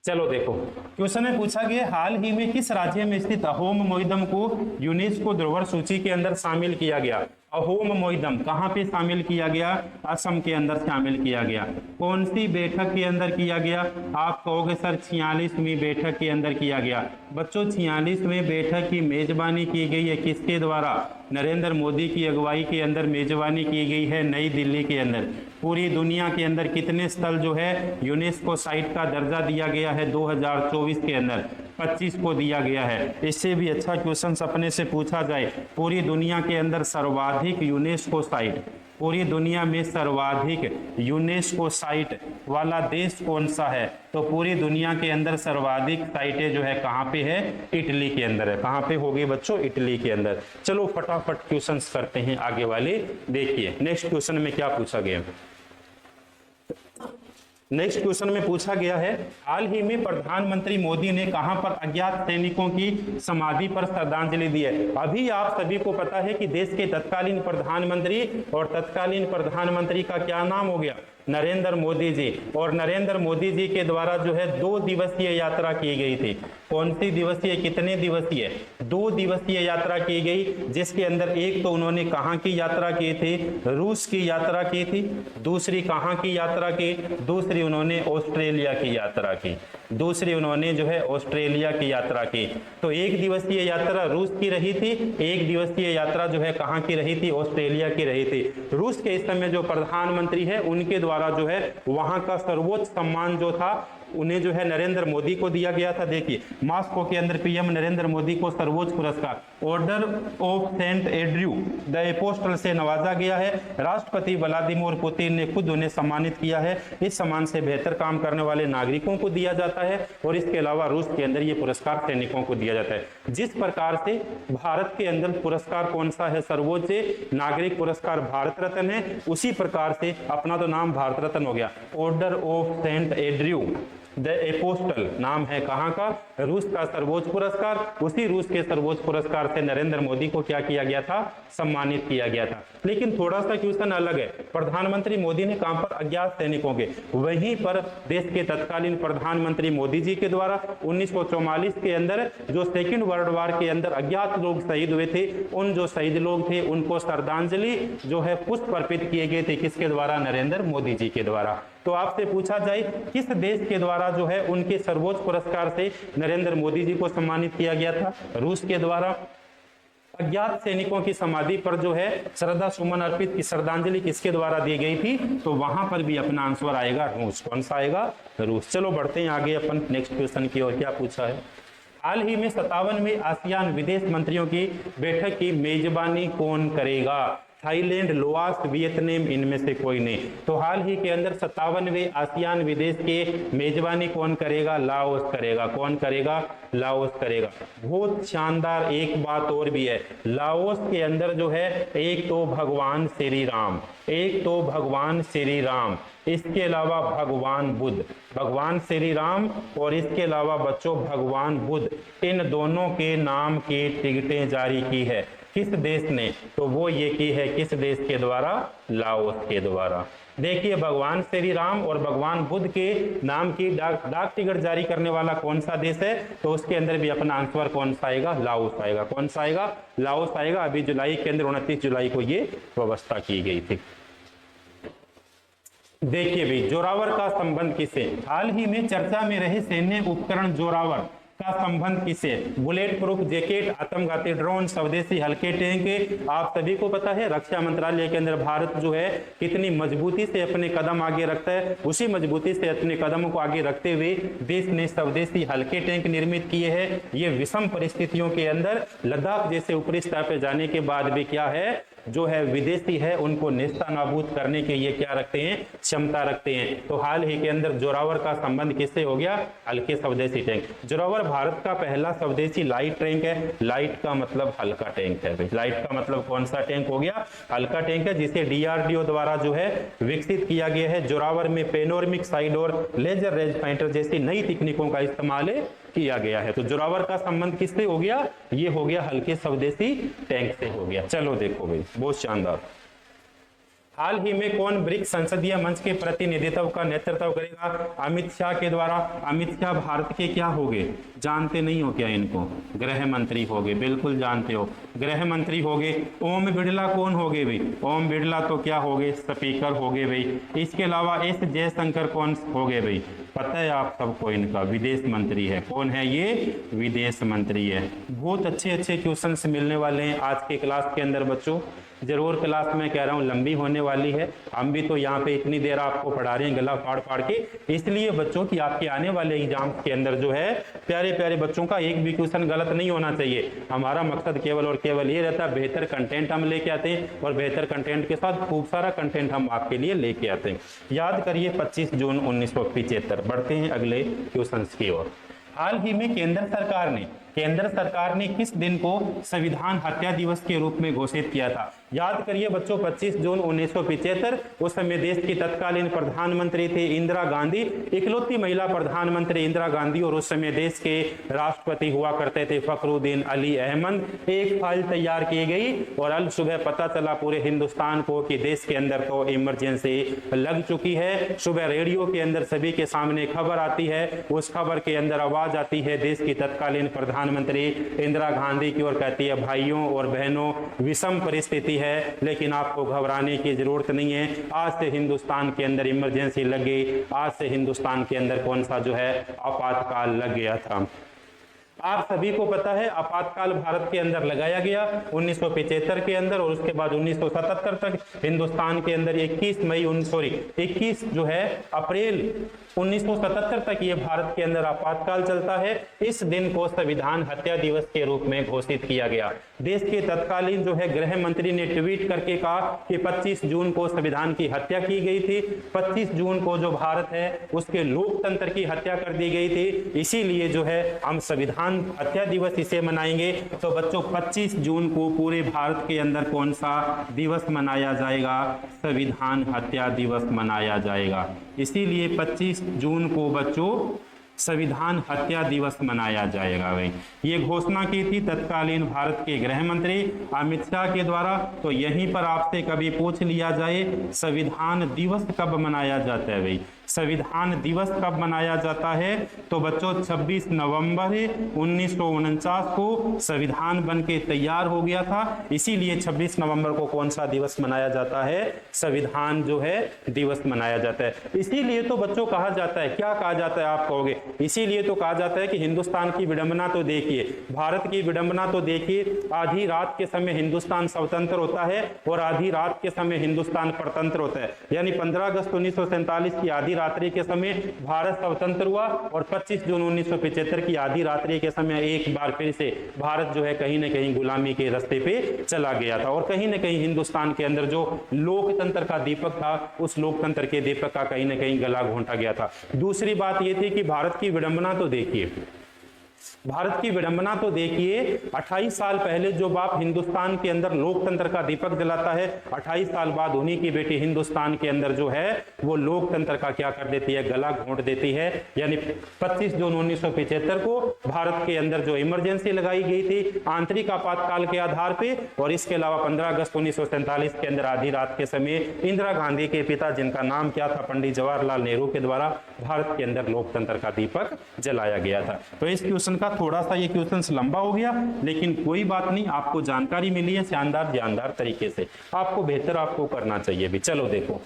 S1: चलो देखो क्वेश्चन में पूछा गया हाल ही में किस राज्य में स्थित अहोम मोइदम को यूनेस्को धरोहर सूची के अंदर शामिल किया गया? अहोम मोइदम कहां पे शामिल किया गया? असम के अंदर शामिल किया गया। कौन सी बैठक के अंदर किया गया? आप कहोगे सर 46वीं बैठक के अंदर किया गया। बच्चों 46वीं बैठक की मेजबानी की गई है किसके द्वारा? नरेंद्र मोदी की अगुवाई के अंदर मेजबानी की गई है नई दिल्ली के अंदर। पूरी दुनिया के अंदर कितने स्थल जो है यूनेस्को साइट का दर्जा दिया गया है 2024 के अंदर? 25 को दिया गया है। इससे भी अच्छा क्वेश्चन अपने से पूछा जाए, पूरी दुनिया के अंदर सर्वाधिक यूनेस्को साइट, पूरी दुनिया में सर्वाधिक यूनेस्को साइट वाला देश कौन सा है? तो पूरी दुनिया के अंदर सर्वाधिक साइटें जो है कहां पे है? इटली के अंदर है। कहां पे होगी बच्चों? इटली के अंदर। चलो फटाफट क्वेश्चंस करते हैं आगे वाले। देखिए नेक्स्ट क्वेश्चन में क्या पूछा गया। नेक्स्ट क्वेश्चन में पूछा गया है हाल ही में प्रधानमंत्री मोदी ने कहां पर अज्ञात सैनिकों की समाधि पर श्रद्धांजलि दी है? अभी आप सभी को पता है कि देश के तत्कालीन प्रधानमंत्री और तत्कालीन प्रधानमंत्री का क्या नाम हो गया? नरेंद्र मोदी जी, और नरेंद्र मोदी जी के द्वारा जो है 2 दिवसीय यात्रा की गई थी। कौन सी दिवसीय, कितने दिवसीय? 2 दिवसीय यात्रा की गई, जिसके अंदर एक तो उन्होंने कहां की यात्रा की थी? रूस की यात्रा की थी। दूसरी कहां की यात्रा की? दूसरी उन्होंने ऑस्ट्रेलिया की यात्रा की। दूसरी उन्होंने जो है ऑस्ट्रेलिया की यात्रा की। तो 1 दिवसीय यात्रा रूस की रही थी, 1 दिवसीय यात्रा जो है कहां की रही थी? ऑस्ट्रेलिया की रही थी। रूस के इस समय जो प्रधानमंत्री है उनके द्वारा जो है वहां का सर्वोच्च सम्मान जो था उन्हें जो है नरेंद्र मोदी को दिया गया था। देखिए मॉस्को के अंदर पीएम नरेंद्र मोदी को सर्वोच्च पुरस्कार Order of Saint Andrew the Apostle से नवाजा गया है। राष्ट्रपति व्लादिमीर पुतिन ने खुद उन्हें सम्मानित किया है। इस सम्मान से बेहतर काम करने वाले नागरिकों को दिया जाता है, और इसके अलावा रूस के अंदर ये पुरस्कार सैनिकों को दिया जाता है। जिस प्रकार से भारत के अंदर पुरस्कार कौन सा है? सर्वोच्च नागरिक पुरस्कार भारत रत्न है, उसी प्रकार से अपना तो नाम भारत रत्न हो गया। Order of Saint Andrew the Apostle नाम है कहां का? रूस का सर्वोच्च पुरस्कार। उसी रूस के सर्वोच्च पुरस्कार से नरेंद्र मोदी को क्या किया गया था? सम्मानित किया गया था। लेकिन थोड़ा सा क्वेश्चन अलग है। प्रधानमंत्री मोदी ने कहां पर? अज्ञात सैनिकों के। वहीं पर देश के तत्कालीन प्रधानमंत्री मोदी जी के द्वारा 1944 के अंदर जो सेकेंड वर्ल्ड वार के अंदर अज्ञात लोग शहीद हुए थे, उन जो शहीद लोग थे उनको श्रद्धांजलि जो है पुष्प अर्पित किए गए थे। किसके द्वारा? नरेंद्र मोदी जी के द्वारा। तो आपसे पूछा जाए किस देश के द्वारा जो है उनके सर्वोच्च पुरस्कार से नरेंद्र मोदी जी को सम्मानित किया गया था? रूस के द्वारा। अज्ञात सैनिकों की समाधि पर जो है श्रद्धा सुमन अर्पित की श्रद्धांजलि किसके द्वारा दी गई थी? तो वहां पर भी अपना आंसर आएगा रूस। कौन सा आएगा? रूस। चलो बढ़ते हैं आगे अपन नेक्स्ट क्वेश्चन की ओर। क्या पूछा है? हाल ही में 57वें आसियान विदेश मंत्रियों की बैठक की मेजबानी कौन करेगा? थाईलैंड, लाओस, वियतनाम, इनमें से कोई नहीं। तो हाल ही के अंदर 57वें आसियान विदेश के मेजबानी कौन करेगा? लाओस करेगा। कौन करेगा? लाओस करेगा। बहुत शानदार एक बात और भी है, लाओस के अंदर जो है एक तो भगवान श्री राम, एक तो भगवान श्री राम, इसके अलावा भगवान बुद्ध, भगवान श्री राम और इसके अलावा बच्चों भगवान बुद्ध, इन दोनों के नाम की टिकटें जारी की है। किस देश ने? तो वो ये की है किस देश के द्वारा? लाओस के द्वारा। देखिए भगवान श्री राम और भगवान बुद्ध के नाम की डाक टिकट जारी करने वाला कौन सा देश है? तो उसके अंदर भी अपना आंसर कौन सा आएगा? लाओस आएगा। कौन सा आएगा? लाओस आएगा। अभी जुलाई के अंदर 29 जुलाई को ये व्यवस्था की गई थी। देखिए भाई जोरावर का संबंध किससे? हाल ही में चर्चा में रहे सैन्य उपकरण जोरावर का संबंध किससे? बुलेट प्रूफ जैकेट, आत्मघाती ड्रोन, स्वदेशी हल्के टैंक। आप सभी को पता है रक्षा मंत्रालय के अंदर भारत जो है कितनी मजबूती से अपने कदम आगे रखता है, उसी मजबूती से अपने कदमों को आगे रखते हुए देश ने स्वदेशी हल्के टैंक निर्मित किए हैं। ये विषम परिस्थितियों के अंदर लद्दाख जैसे ऊपरी स्तर पर जाने के बाद भी क्या है जो है विदेशी है उनको नेस्तनाबूद करने के ये क्या रखते हैं? क्षमता रखते हैं। तो हाल ही के अंदर जोरावर का संबंध किससे हो गया? हल्के स्वदेशी टैंक। जोरावर भारत का पहला स्वदेशी लाइट टैंक है। लाइट का मतलब हल्का टैंक है। लाइट का मतलब कौन सा टैंक हो गया? हल्का टैंक है, जिसे डीआरडीओ द्वारा जो है विकसित किया गया है। जोरावर में पेनोरमिक साइड और लेजर रेज फाइटर जैसी नई तकनीकों का इस्तेमाल किया गया है। तो जोरावर का संबंध किससे हो गया? ये हो गया हल्के स्वदेशी टैंक से हो गया। चलो देखो भाई बहुत शानदार। हाल ही में कौन ब्रिक्स संसदीय मंच के प्रतिनिधित्व का नेतृत्व करेगा? अमित शाह के द्वारा। अमित शाह भारत के क्या हो गए? जानते नहीं हो क्या इनको? गृह मंत्री हो गए। बिल्कुल जानते हो, गृह मंत्री हो गए। ओम बिड़ला कौन हो गए भाई? ओम बिड़ला तो क्या हो गए? स्पीकर हो गए भाई। इसके अलावा एस जयशंकर कौन हो गए भाई? पता है आप सबको, इनका विदेश मंत्री है। कौन है ये? विदेश मंत्री है। बहुत अच्छे अच्छे क्वेश्चंस मिलने वाले हैं आज के क्लास के अंदर बच्चों। जरूर क्लास में कह रहा हूँ लंबी होने वाली है। हम भी तो यहाँ पे इतनी देर आपको पढ़ा रहे हैं गला फाड़ फाड़ के, इसलिए बच्चों की आपके आने वाले एग्जाम्स के अंदर जो है प्यारे प्यारे बच्चों का एक भी क्वेश्चन गलत नहीं होना चाहिए। हमारा मकसद केवल और केवल ये रहता है बेहतर कंटेंट हम लेके आते हैं और बेहतर कंटेंट के साथ खूब सारा कंटेंट हम आपके लिए लेके आते हैं। याद करिए 25 जून 1975। बढ़ते हैं अगले क्वेश्चन की ओर। हाल ही में केंद्र सरकार ने केंद्र सरकार ने किस दिन को संविधान हत्या दिवस के रूप में घोषित किया था? याद करिए बच्चों, 25 जून 1975। उस समय देश की तत्कालीन प्रधानमंत्री थे इंदिरा गांधी, इकलौती महिला प्रधानमंत्री इंदिरा गांधी, और उस समय देश के राष्ट्रपति हुआ करते थे फखरुद्दीन अली अहमद। एक फाइल तैयार की गई और अल सुबह पता चला पूरे हिंदुस्तान को कि देश के अंदर तो इमरजेंसी लग चुकी है। सुबह रेडियो के अंदर सभी के सामने खबर आती है, उस खबर के अंदर आवाज आती है देश की तत्कालीन प्रधानमंत्री इंदिरा गांधी की, और कहती है भाइयों और बहनों विषम परिस्थिति है, लेकिन आपको घबराने की जरूरत नहीं है। आज से हिंदुस्तान के अंदर इमरजेंसी लग गई, आज से हिंदुस्तान के अंदर कौन सा जो है आपातकाल लग गया था। आप सभी को पता है आपातकाल भारत के अंदर लगाया गया 1975 के अंदर, और उसके बाद 1977 तक हिंदुस्तान के अंदर 21 जो है अप्रैल 1977 तक ये भारत के अंदर आपातकाल चलता है। इस दिन को संविधान हत्या दिवस के रूप में घोषित किया गया। देश के तत्कालीन जो है गृह मंत्री ने ट्वीट करके कहा कि 25 जून को संविधान की हत्या की गई थी, 25 जून को जो भारत है उसके लोकतंत्र की हत्या कर दी गई थी, इसीलिए जो है हम संविधान हत्या दिवस इसे मनाएंगे। तो बच्चों 25 जून को पूरे भारत के अंदर कौन सा दिवस मनाया जाएगा? संविधान हत्या दिवस मनाया जाएगा। इसीलिए 25 जून को बच्चों संविधान हत्या दिवस मनाया जाएगा। भाई ये घोषणा की थी तत्कालीन भारत के गृह मंत्री अमित शाह के द्वारा। तो यहीं पर आपसे कभी पूछ लिया जाए संविधान दिवस कब मनाया जाता है? भाई संविधान दिवस कब मनाया जाता है? तो बच्चों 26 नवंबर 1949 को संविधान बन के तैयार हो गया था, इसीलिए 26 नवंबर को कौन सा दिवस मनाया जाता है? संविधान जो है दिवस मनाया जाता है। इसीलिए तो बच्चों कहा जाता है, क्या कहा जाता है आप कहोगे? इसीलिए तो कहा जाता है कि हिंदुस्तान की विडंबना तो देखिए, भारत की विडंबना तो देखिए, आधी रात के समय हिंदुस्तान स्वतंत्र होता है और आधी रात के समय हिंदुस्तान परतंत्र होता है। यानी 15 अगस्त 1947 की आधी रात्रि के समय भारत स्वतंत्र हुआ और 25 जून 1975 की आधी रात्रि के समय एक बार फिर से भारत जो है कहीं ना कहीं गुलामी के रास्ते पे चला गया था, और कहीं ना कहीं हिंदुस्तान के अंदर जो लोकतंत्र का दीपक था उस लोकतंत्र के दीपक का कहीं ना कहीं गला घोंटा गया था। दूसरी बात यह थी कि भारत की विडंबना तो देखिए, भारत की विडंबना तो देखिए, 28 साल पहले जो बाप हिंदुस्तान के अंदर लोकतंत्र का दीपक जलाता है, 28 साल बाद उन्हीं की बेटी हिंदुस्तान के अंदर जो है वो लोकतंत्र का क्या कर देती है? गला घोंट देती है। यानी 25 जून 1975 को भारत के अंदर जो इमरजेंसी लगाई गई थी आंतरिक आपातकाल के आधार पे, और इसके अलावा 15 अगस्त 1947 के अंदर आधी रात के समय इंदिरा गांधी के पिता जिनका नाम क्या था? पंडित जवाहरलाल नेहरू के द्वारा भारत के अंदर लोकतंत्र का दीपक जलाया गया था। तो इस क्वेश्चन का थोड़ा सा ये क्वेश्चन लंबा हो गया, लेकिन कोई बात नहीं, आपको जानकारी मिली है शानदार तरीके से। आपको बेहतर आपको करना चाहिए भी। चलो देखो,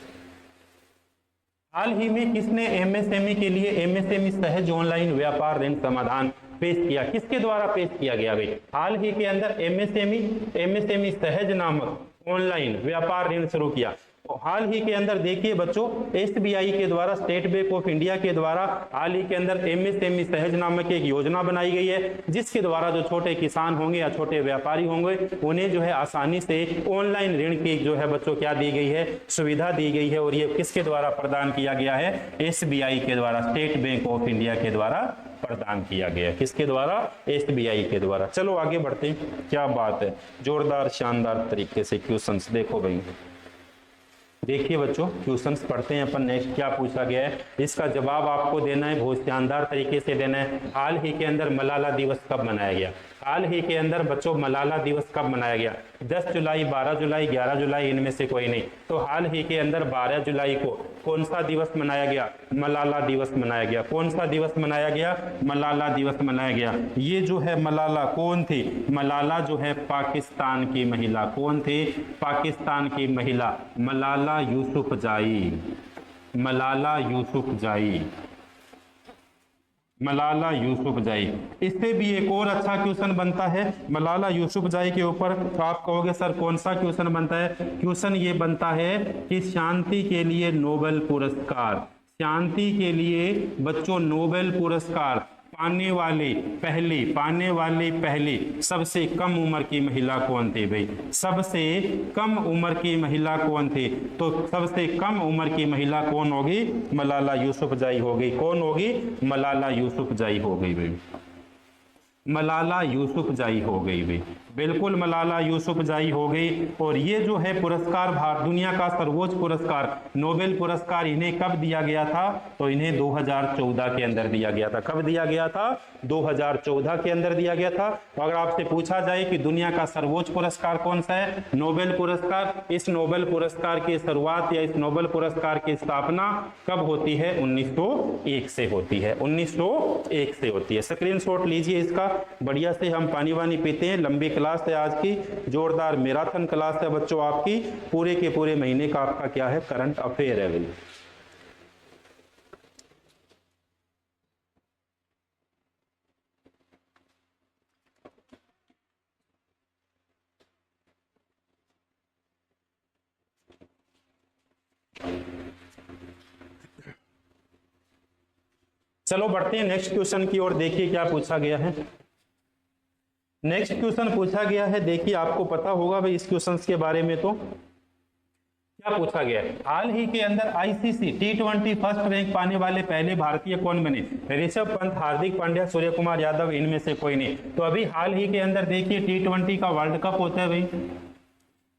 S1: हाल ही में किसने एमएसएमई के लिए एमएसएमई सहज ऑनलाइन व्यापार ऋण समाधान पेश किया? किसके द्वारा पेश किया गया? भाई हाल ही के अंदर एमएसएमई सहज नामक ऑनलाइन व्यापार ऋण शुरू किया। हाल ही के अंदर देखिए बच्चों, एसबीआई के द्वारा, स्टेट बैंक ऑफ इंडिया के द्वारा हाल ही के अंदर एमएसएमई सहज नामक एक योजना बनाई गई है, जिसके द्वारा जो छोटे किसान होंगे या छोटे व्यापारी होंगे उन्हें जो है आसानी से ऑनलाइन ऋण की जो है बच्चों क्या दी गई है? सुविधा दी गई है। और ये किसके द्वारा प्रदान किया गया है? एसबीआई के द्वारा, स्टेट बैंक ऑफ इंडिया के द्वारा प्रदान किया गया। किसके द्वारा? एसबीआई के द्वारा। चलो आगे बढ़ते हैं। क्या बात है, जोरदार शानदार तरीके से क्वेश्चंस देखो भाई। देखिए बच्चों, क्वेश्चंस पढ़ते हैं अपन। नेक्स्ट क्या पूछा गया है, इसका जवाब आपको देना है, बहुत शानदार तरीके से देना है। हाल ही के अंदर मलाला दिवस कब मनाया गया? हाल ही के अंदर बच्चों मलाला दिवस कब मनाया गया? 10 जुलाई, 12 जुलाई, 11 जुलाई, इनमें से कोई नहीं। तो हाल ही के अंदर 12 जुलाई को कौन सा दिवस मनाया गया? मलाला दिवस मनाया गया। कौन सा दिवस मनाया गया? मलाला दिवस मनाया गया। ये जो है मलाला कौन थी? मलाला जो है पाकिस्तान की महिला। कौन थी? पाकिस्तान की महिला मलाला यूसुफजाई। मलाला यूसुफजाई, मलाला यूसुफजाई। इससे भी एक और अच्छा क्वेश्चन बनता है मलाला यूसुफजाई के ऊपर। तो आप कहोगे सर कौन सा क्वेश्चन बनता है? क्वेश्चन ये बनता है कि शांति के लिए नोबेल पुरस्कार, शांति के लिए बच्चों नोबेल पुरस्कार पाने वाली पहली सबसे कम उम्र की महिला कौन थी? भाई सबसे कम उम्र की महिला कौन थी? तो सबसे कम उम्र की महिला कौन होगी? मलाला यूसुफजाई होगी। कौन होगी? मलाला यूसुफजाई हो गई। भाई मलाला यूसुफजई हो गई भाई, बिल्कुल मलाला यूसुफजई हो गई। और ये जो है पुरस्कार दुनिया का सर्वोच्च पुरस्कार नोबेल पुरस्कार इन्हें कब दिया गया था? तो इन्हें 2014 के अंदर दिया गया था। कब दिया गया था? 2014 के अंदर दिया गया था। तो अगर आपसे पूछा जाए कि दुनिया का सर्वोच्च पुरस्कार कौन सा है? नोबेल पुरस्कार। इस नोबेल पुरस्कार की शुरुआत या इस नोबेल पुरस्कार की स्थापना कब होती है? 1901 से होती है, 1901 से होती है। स्क्रीनशॉट लीजिए इसका, बढ़िया से हम पानी वानी पीते हैं। लंबी क्लास है आज की, जोरदार मैराथन क्लास है बच्चों आपकी, पूरे के पूरे महीने का आपका क्या है? करंट अफेयर है भाई। चलो बढ़ते हैं नेक्स्ट क्वेश्चन की ओर। देखिए क्या पूछा गया है। नेक्स्ट क्वेश्चन पूछा गया है, देखिए आपको पता होगा भाई इस क्वेश्चन के बारे में। तो क्या पूछा गया है? हाल ही के अंदर आईसीसी T20 फर्स्ट रैंक पाने वाले पहले भारतीय कौन बने? ऋषभ पंत, हार्दिक पांड्या, सूर्य कुमार यादव, इनमें से कोई नहीं। तो अभी हाल ही के अंदर देखिए T20 का वर्ल्ड कप होता है भाई,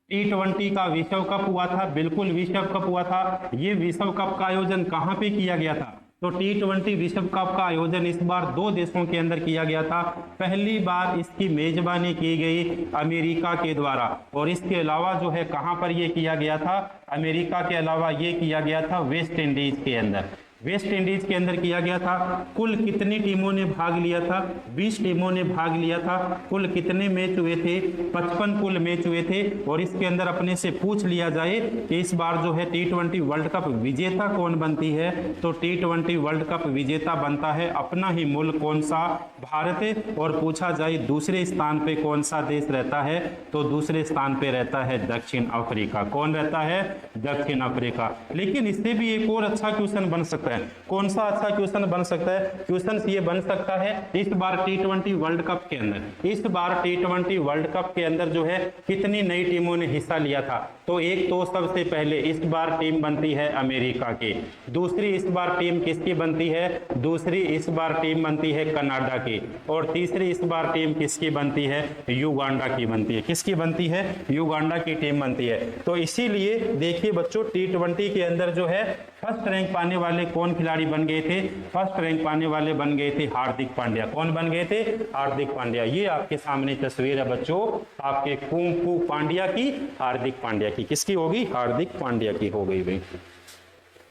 S1: T20 का विश्व कप हुआ था, बिल्कुल विश्व कप हुआ था। ये विश्व कप का आयोजन कहां पे किया गया था? तो T20 विश्व कप का आयोजन इस बार 2 देशों के अंदर किया गया था। पहली बार इसकी मेजबानी की गई अमेरिका के द्वारा, और इसके अलावा जो है कहां पर यह किया गया था? अमेरिका के अलावा ये किया गया था वेस्ट इंडीज के अंदर। वेस्ट इंडीज के अंदर किया गया था। कुल कितनी टीमों ने भाग लिया था? 20 टीमों ने भाग लिया था। कुल कितने मैच हुए थे? 55 कुल मैच हुए थे। और इसके अंदर अपने से पूछ लिया जाए कि इस बार जो है T20 वर्ल्ड कप विजेता कौन बनती है? तो T20 वर्ल्ड कप विजेता बनता है अपना ही मुल्क कौन सा? भारत है। और पूछा जाए दूसरे स्थान पे कौन सा देश रहता है? तो दूसरे स्थान पे रहता है दक्षिण अफ्रीका। कौन रहता है? दक्षिण अफ्रीका। लेकिन इससे भी एक और अच्छा क्वेश्चन बन सकता है। कौन सा अच्छा क्वेश्चन बन सकता है? क्वेश्चन ये बन सकता है इस बार T20 वर्ल्ड कप के अंदर, इस बार T20 वर्ल्ड कप के अंदर जो है कितनी नई टीमों ने हिस्सा लिया था? तो एक तो सबसे पहले इस बार टीम बनती है अमेरिका की, दूसरी इस बार टीम किसकी बनती है? दूसरी इस बार टीम बनती है कनाडा की, और तीसरी इस बार टीम किसकी बनती है? युगांडा की बनती है। किसकी बनती है? युगांडा की टीम बनती है। तो इसीलिए देखिए बच्चों T20 के अंदर जो है फर्स्ट रैंक पाने वाले कौन खिलाड़ी बन गए थे? फर्स्ट रैंक पाने वाले बन गए थे हार्दिक पांड्या। कौन बन गए थे? हार्दिक पांड्या। ये आपके सामने तस्वीर है बच्चों, आपके कुंफू पांड्या की, हार्दिक पांड्या की। किसकी होगी? हार्दिक पांड्या की हो गई भाई।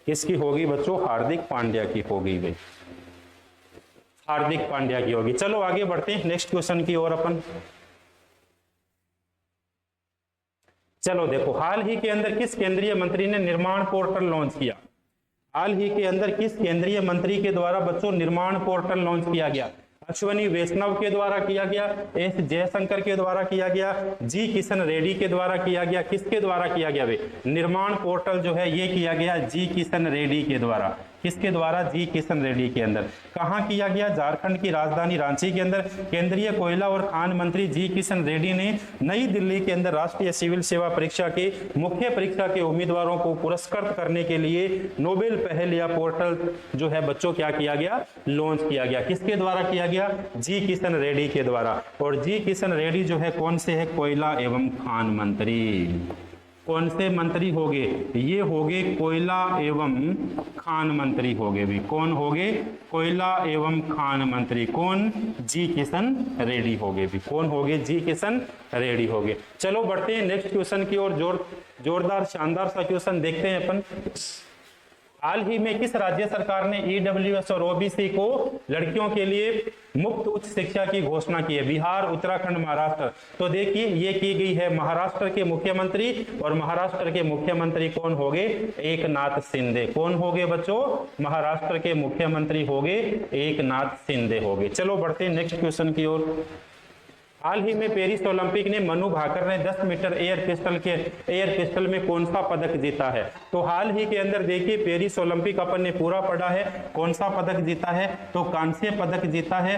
S1: किसकी होगी बच्चों? हार्दिक पांड्या की हो गई भाई, हार्दिक पांड्या की होगी। चलो आगे बढ़ते हैं नेक्स्ट क्वेश्चन की ओर अपन। चलो देखो, हाल ही के अंदर किस केंद्रीय मंत्री ने निर्माण पोर्टल लॉन्च किया? हाल ही के अंदर किस केंद्रीय मंत्री के द्वारा बच्चों निर्माण पोर्टल लॉन्च किया गया? अश्वनी वैष्णव के द्वारा किया गया, एस जयशंकर के द्वारा किया गया, जी किशन रेड्डी के द्वारा किया गया। किसके द्वारा किया गया भाई? निर्माण पोर्टल जो है ये किया गया जी किशन रेड्डी के द्वारा। किसके द्वारा? जी किशन रेड्डी के अंदर। कहां किया गया? झारखंड की राजधानी रांची के अंदर। केंद्रीय कोयला और खान मंत्री जी किशन रेड्डी ने नई दिल्ली के अंदर राष्ट्रीय सिविल सेवा परीक्षा के मुख्य परीक्षा के उम्मीदवारों को पुरस्कृत करने के लिए नोबेल पहल या पोर्टल जो है बच्चों क्या किया गया? लॉन्च किया गया। किसके द्वारा किया गया? जी किशन रेड्डी के द्वारा। और जी किशन रेड्डी जो है कौन से है? कोयला एवं खान मंत्री। कौन से मंत्री होंगे? ये होंगे कोयला एवं खान मंत्री होंगे भी। कौन होंगे? कोयला एवं खान मंत्री। कौन? जी किशन रेड्डी होंगे भी। कौन होंगे? जी किशन रेड्डी होंगे। चलो बढ़ते हैं नेक्स्ट क्वेश्चन की ओर। जोरदार शानदार सा क्वेश्चन देखते हैं अपन। हाल ही में किस राज्य सरकार ने ईडब्ल्यूएस और ओबीसी को लड़कियों के लिए मुफ्त उच्च शिक्षा की घोषणा की है? बिहार, उत्तराखंड, महाराष्ट्र। तो देखिए ये की गई है महाराष्ट्र के मुख्यमंत्री, और महाराष्ट्र के मुख्यमंत्री कौन होंगे? एकनाथ शिंदे। कौन होंगे बच्चों? महाराष्ट्र के मुख्यमंत्री होंगे एकनाथ शिंदे होंगे। चलो बढ़ते हैं नेक्स्ट क्वेश्चन की ओर। हाल ही में पेरिस ओलंपिक ने मनु भाकर ने 10 मीटर एयर पिस्टल में कौन सा पदक जीता है? तो हाल ही के अंदर देखिए पेरिस ओलंपिक अपन ने पूरा पढ़ा है, कौन सा पदक जीता है? तो कांस्य पदक जीता है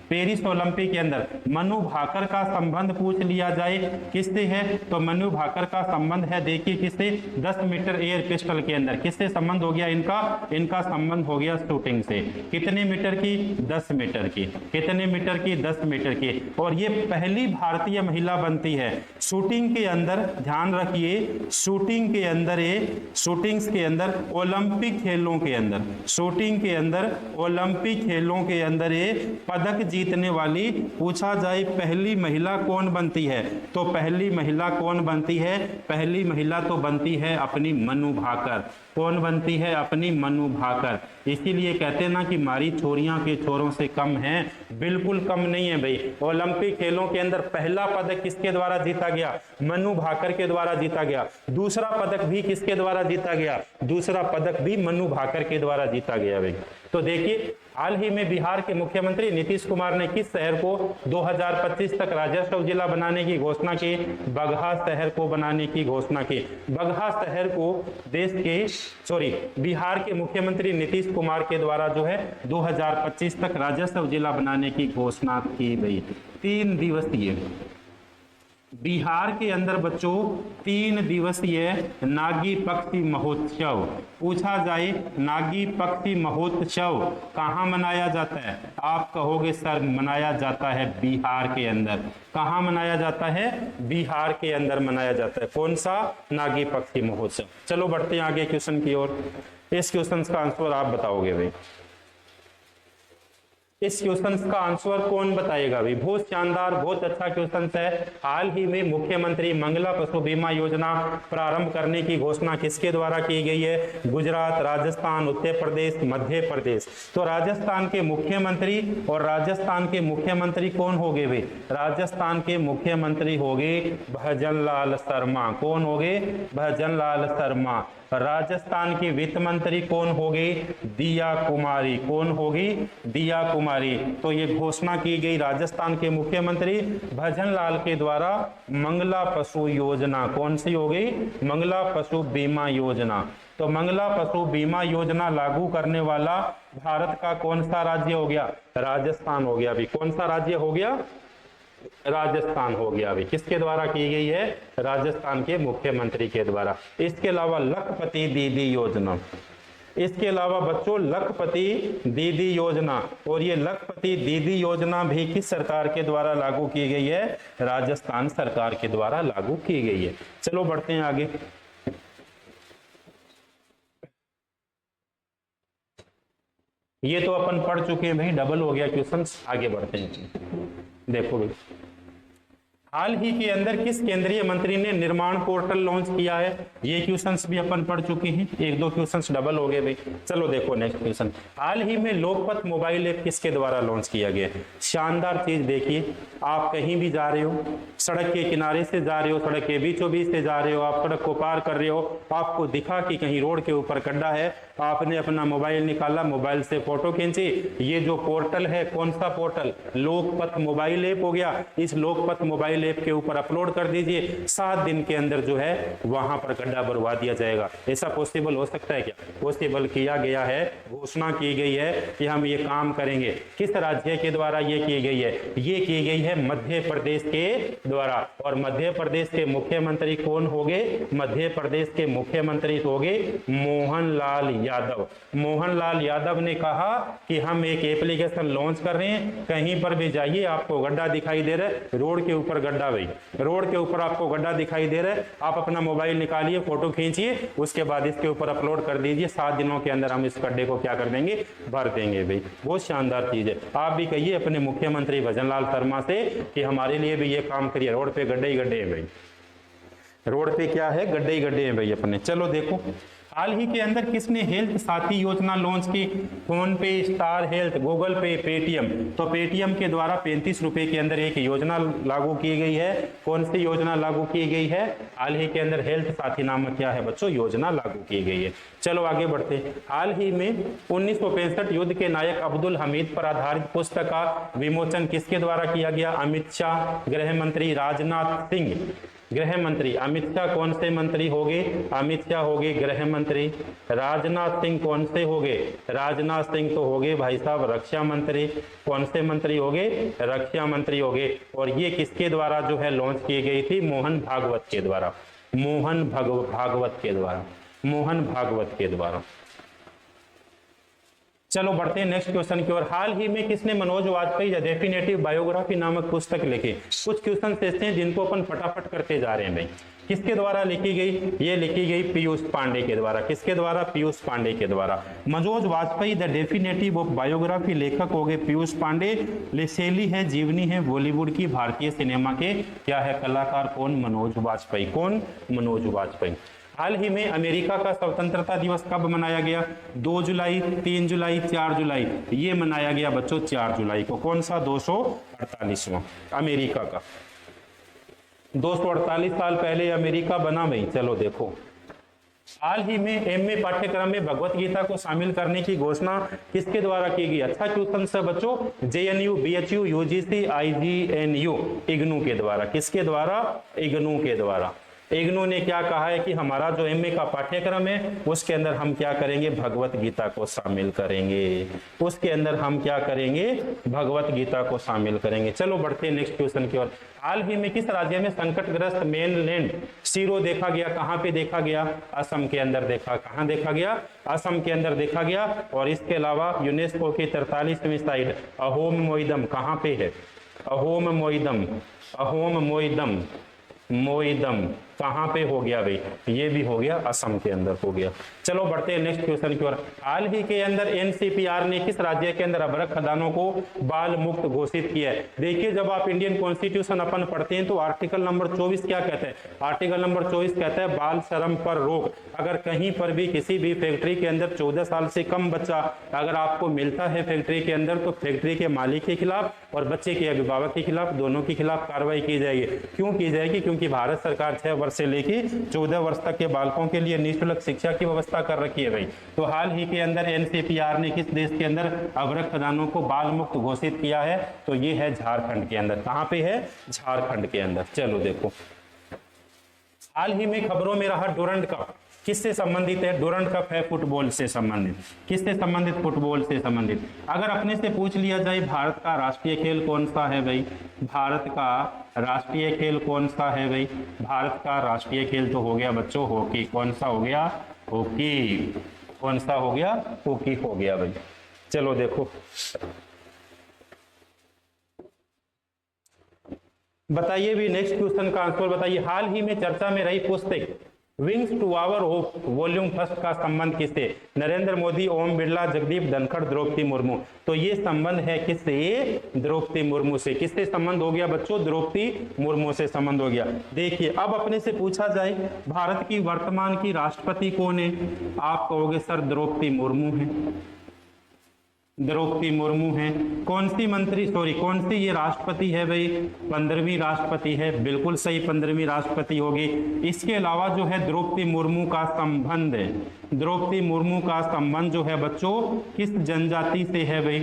S1: पेरिस ओलंपिक के अंदर। मनु भाकर का संबंध पूछ लिया जाए किससे है? तो मनु भाकर का संबंध है देखिए किससे? 10 मीटर एयर पिस्टल के अंदर। किससे संबंध हो गया इनका संबंध हो गया शूटिंग से। कितने मीटर की? 10 मीटर की। कितने मीटर की? 10 मीटर की। और ये पहली भारतीय महिला बनती है शूटिंग के अंदर। ध्यान रखिए शूटिंग के अंदर ओलंपिक खेलों के अंदर, शूटिंग के अंदर ओलंपिक खेलों के अंदर ये पदक जीतने वाली पूछा जाए पहली महिला कौन बनती है? तो पहली महिला कौन बनती है? पहली महिला तो बनती है अपनी मनु भाकर। कौन बनती है? अपनी मनु भाकर। इसीलिए कहते हैं ना कि हमारी छोरियां के छोरों से कम हैं। बिल्कुल कम नहीं है भाई। ओलंपिक खेलों के अंदर पहला पदक किसके द्वारा जीता गया? मनु भाकर के द्वारा जीता गया। दूसरा पदक भी किसके द्वारा जीता गया? दूसरा पदक भी मनु भाकर के द्वारा जीता गया भाई। तो देखिए हाल ही में बिहार के मुख्यमंत्री नीतीश कुमार ने किस शहर को 2025 तक राजस्व जिला बनाने की घोषणा की? बगहा शहर को बनाने की घोषणा की। बगहा शहर को बिहार के मुख्यमंत्री नीतीश कुमार के द्वारा जो है 2025 तक राजस्व जिला बनाने की घोषणा की गई। 3 दिवसीय बिहार के अंदर बच्चों 3 दिवसीय नागी पक्षी महोत्सव पूछा जाए। नागी पक्षी महोत्सव कहाँ मनाया जाता है? आप कहोगे सर मनाया जाता है बिहार के अंदर। कहाँ मनाया जाता है? बिहार के अंदर मनाया जाता है। कौन सा? नागी पक्षी महोत्सव। चलो बढ़ते हैं आगे क्वेश्चन की ओर। इस क्वेश्चन का आंसर आप बताओगे भाई। इस क्वेश्चन का आंसर कौन बताएगा भाई? बहुत शानदार, बहुत अच्छा क्वेश्चन है। हाल ही में मुख्यमंत्री मंगला पशु बीमा योजना प्रारंभ करने की घोषणा किसके द्वारा की गई है? गुजरात, राजस्थान, उत्तर प्रदेश, मध्य प्रदेश। तो राजस्थान के मुख्यमंत्री कौन हो गए भाई? राजस्थान के मुख्यमंत्री हो गए भजनलाल शर्मा। कौन हो गए? भजनलाल शर्मा। राजस्थान की वित्त मंत्री कौन हो गई? दिया कुमारी। कौन होगी? दिया कुमारी। तो ये घोषणा की गई राजस्थान के मुख्यमंत्री भजनलाल के द्वारा मंगला पशु योजना। कौन सी हो गई? मंगला पशु बीमा योजना। तो मंगला पशु बीमा योजना लागू करने वाला भारत का कौन सा राज्य हो गया? राजस्थान हो गया। अभी कौन सा राज्य हो गया? राजस्थान हो गया। अभी किसके द्वारा की गई है? राजस्थान के मुख्यमंत्री के द्वारा। इसके अलावा लखपति दीदी योजना, इसके अलावा बच्चों लखपति दीदी योजना, और ये लखपति दीदी योजना भी किस सरकार के द्वारा लागू की गई है? राजस्थान सरकार के द्वारा लागू की गई है। चलो बढ़ते हैं आगे। ये तो अपन पढ़ चुके हैं भाई, डबल हो गया क्वेश्चन। आगे बढ़ते हैं। देखो भाई हाल ही के अंदर किस केंद्रीय मंत्री ने निर्माण पोर्टल लॉन्च किया है? ये क्वेश्चंस भी अपन पढ़ चुके हैं। 1-2 क्वेश्चंस डबल हो गए भाई। चलो देखो नेक्स्ट क्वेश्चन। हाल ही में लोकपथ मोबाइल ऐप किसके द्वारा लॉन्च किया गया? शानदार चीज देखिए, आप कहीं भी जा रहे हो, सड़क के किनारे से जा रहे हो, सड़क के बीचों बीच से जा रहे हो, आप सड़क को पार कर रहे हो, आपको दिखा कि कहीं रोड के ऊपर गड्ढा है, आपने अपना मोबाइल निकाला, मोबाइल से फोटो खींची। ये जो पोर्टल है, कौन सा पोर्टल? लोकपथ मोबाइल ऐप हो गया। इस लोकपथ मोबाइल ऐप के ऊपर अपलोड कर दीजिए। 7 दिन के अंदर जो है वहां पर गड्ढा भरवा दिया जाएगा। ऐसा पॉसिबल हो सकता है क्या? पॉसिबल किया गया है। घोषणा की गई है कि हम ये काम करेंगे। किस राज्य के द्वारा ये की गई है? ये की गई है मध्य प्रदेश के द्वारा। और मध्य प्रदेश के मुख्यमंत्री कौन हो गए? मध्य प्रदेश के मुख्यमंत्री हो गए मोहनलाल यादव। मोहनलाल यादव ने कहा कि हम एक एप्लीकेशन लॉन्च कर रहे हैं, कहीं पर भी जाइए आपको गड्ढा दिखाई दे रहा है, रोड के ऊपर गड्ढा, भाई रोड के ऊपर आपको गड्ढा दिखाई दे रहा है, आप अपना मोबाइल निकालिए, फोटो खींचिए, उसके बाद इसके ऊपर अपलोड कर दीजिए। 7 दिनों के अंदर हम इस गड्ढे को क्या कर देंगे? भर देंगे। भाई बहुत शानदार चीज है। आप भी कहिए अपने मुख्यमंत्री भजनलाल शर्मा से कि हमारे लिए भी ये काम करिए। रोड पे गड्ढे ही गड्ढे हैं भाई, रोड पे क्या है? गड्ढे ही गड्ढे हैं भाई अपने। चलो देखो हाल ही के अंदर किसने हेल्थ साथी योजना लॉन्च की? फोन पे, स्टार हेल्थ, गूगल पे, पेटीएम। तो पेटीएम के द्वारा 35 रुपए के अंदर एक योजना लागू की गई है। कौन सी योजना लागू की गई है? हाल ही के अंदर हेल्थ साथी नामक क्या है बच्चों, योजना लागू की गई है। चलो आगे बढ़ते हैं। हाल ही में 1965 युद्ध के नायक अब्दुल हमीद पर आधारित पुस्तक का विमोचन किसके द्वारा किया गया? अमित शाह, गृह मंत्री राजनाथ सिंह। गृह मंत्री अमित शाह कौन से मंत्री हो गए? अमित शाह हो गए गृह मंत्री। राजनाथ सिंह कौन से हो गए? राजनाथ सिंह तो हो गए भाई साहब रक्षा मंत्री। कौन से मंत्री हो गए? रक्षा मंत्री हो गए। और ये किसके द्वारा जो है लॉन्च की गई थी? मोहन भागवत के द्वारा। मोहन भागवत के द्वारा। मोहन भागवत के द्वारा। चलो बढ़ते हैं नेक्स्ट क्वेश्चन की ओर। हाल ही में किसने मनोज वाजपेयी डेफिनेटिव बायोग्राफी नामक पुस्तक लिखी? कुछ क्वेश्चन ऐसे हैं जिनको अपन फटाफट करते जा रहे हैं भाई। किसके द्वारा लिखी गई? ये लिखी गई पीयूष पांडे के द्वारा। किसके द्वारा? पीयूष पांडे के द्वारा। Manoj Vajpayee the definitive of biography, लेखक हो गए पीयूष पांडे। शैली है, जीवनी है बॉलीवुड की, भारतीय सिनेमा के क्या है कलाकार? कौन? मनोज वाजपेयी। कौन? मनोज वाजपेयी। हाल ही में अमेरिका का स्वतंत्रता दिवस कब मनाया गया? 2 जुलाई, 3 जुलाई, 4 जुलाई। ये मनाया गया बच्चों 4 जुलाई को। कौन सा? 248वां अमेरिका का। 248 साल पहले अमेरिका बना भाई। चलो देखो, हाल ही में एमए पाठ्यक्रम में भगवत गीता को शामिल करने की घोषणा किसके द्वारा की गई? अच्छा क्वेश्चन से बच्चों, जेएनयू, बीएचयू, यूजीसी, आईजीएनयू, इग्नू के द्वारा। किसके द्वारा? इग्नू के द्वारा। इग्नू ने क्या कहा है कि हमारा जो एमए का पाठ्यक्रम है उसके अंदर हम क्या करेंगे? भगवत गीता को शामिल करेंगे। उसके अंदर हम क्या करेंगे? भगवत गीता को शामिल करेंगे। चलो बढ़ते हैं नेक्स्ट क्वेश्चन की ओर। हाल ही में किस राज्य में संकटग्रस्त मेनलैंड सीरो देखा गया? कहां पे देखा गया? असम के अंदर देखा। कहां देखा गया? असम के अंदर देखा गया। और इसके अलावा यूनेस्को की 43वीं साइट अहोम मोइदम कहां पे है? अहोम मोइदम। अहोम मोइदम, मोइदम कहां पे हो गया भाई? ये भी हो गया असम के अंदर हो गया। चलो बढ़ते हैं नेक्स्ट क्वेश्चन की ओर। हाल ही के अंदर एनसीपीआर ने किस राज्य के अंदर अभ्रक खदानों को बाल मुक्त घोषित किया है? देखिए, जब आप इंडियन कॉन्स्टिट्यूशन अपन पढ़ते हैं तो आर्टिकल नंबर 24 क्या कहता है? आर्टिकल नंबर 24 कहता है बाल श्रम पर रोक। अगर कहीं पर भी किसी भी फैक्ट्री के अंदर 14 साल से कम बच्चा अगर आपको मिलता है फैक्ट्री के अंदर, तो फैक्ट्री के मालिक के खिलाफ और बच्चे के अभिभावक के खिलाफ, दोनों के खिलाफ कार्रवाई की जाएगी। क्यों की जाएगी? क्योंकि भारत सरकार 6 वर्ष से लेकर 14 वर्ष तक के बालकों के लिए निःशुल्क शिक्षा की व्यवस्था कर रखी है भाई। तो हाल ही के अंदर एनसीपीआर ने किस देश के अंदर अभ्रक खदानों को बाल मुक्त घोषित किया है? तो ये है झारखंड के अंदर। कहां पे है? झारखंड के अंदर। चलो देखो, हाल ही में खबरों में रहा डूरंड कप किससे संबंधित है? डूरंड कप है फुटबॉल से संबंधित। किससे संबंधित? फुटबॉल से संबंधित। अगर अपने से पूछ लिया जाए भारत का राष्ट्रीय खेल कौन सा है भाई? भारत का राष्ट्रीय खेल कौन सा है भाई? भारत का राष्ट्रीय खेल तो हो गया बच्चों हॉकी। कौन सा हो गया? हॉकी। कौन सा हो गया? हॉकी हो गया भाई। चलो देखो, बताइए भी नेक्स्ट क्वेश्चन का आंसर बताइए। हाल ही में चर्चा में रही पुस्तक Wings to Our Hope Volume First का संबंध किससे? नरेंद्र मोदी, ओम बिरला, जगदीप धनखड़, द्रौपदी मुर्मू। तो ये संबंध है किससे? द्रौपदी मुर्मू से। किससे संबंध हो गया बच्चों? द्रौपदी मुर्मू से संबंध हो गया। देखिए, अब अपने से पूछा जाए भारत की वर्तमान की राष्ट्रपति कौन है? आप कहोगे सर द्रौपदी मुर्मू है। द्रौपदी मुर्मू है। कौन सी कौन सी ये राष्ट्रपति है भाई? 15वीं राष्ट्रपति है। बिल्कुल सही, 15वीं राष्ट्रपति होगी। इसके अलावा जो है द्रौपदी मुर्मू का संबंध है, द्रौपदी मुर्मू का संबंध जो है बच्चों किस जनजाति से है भाई?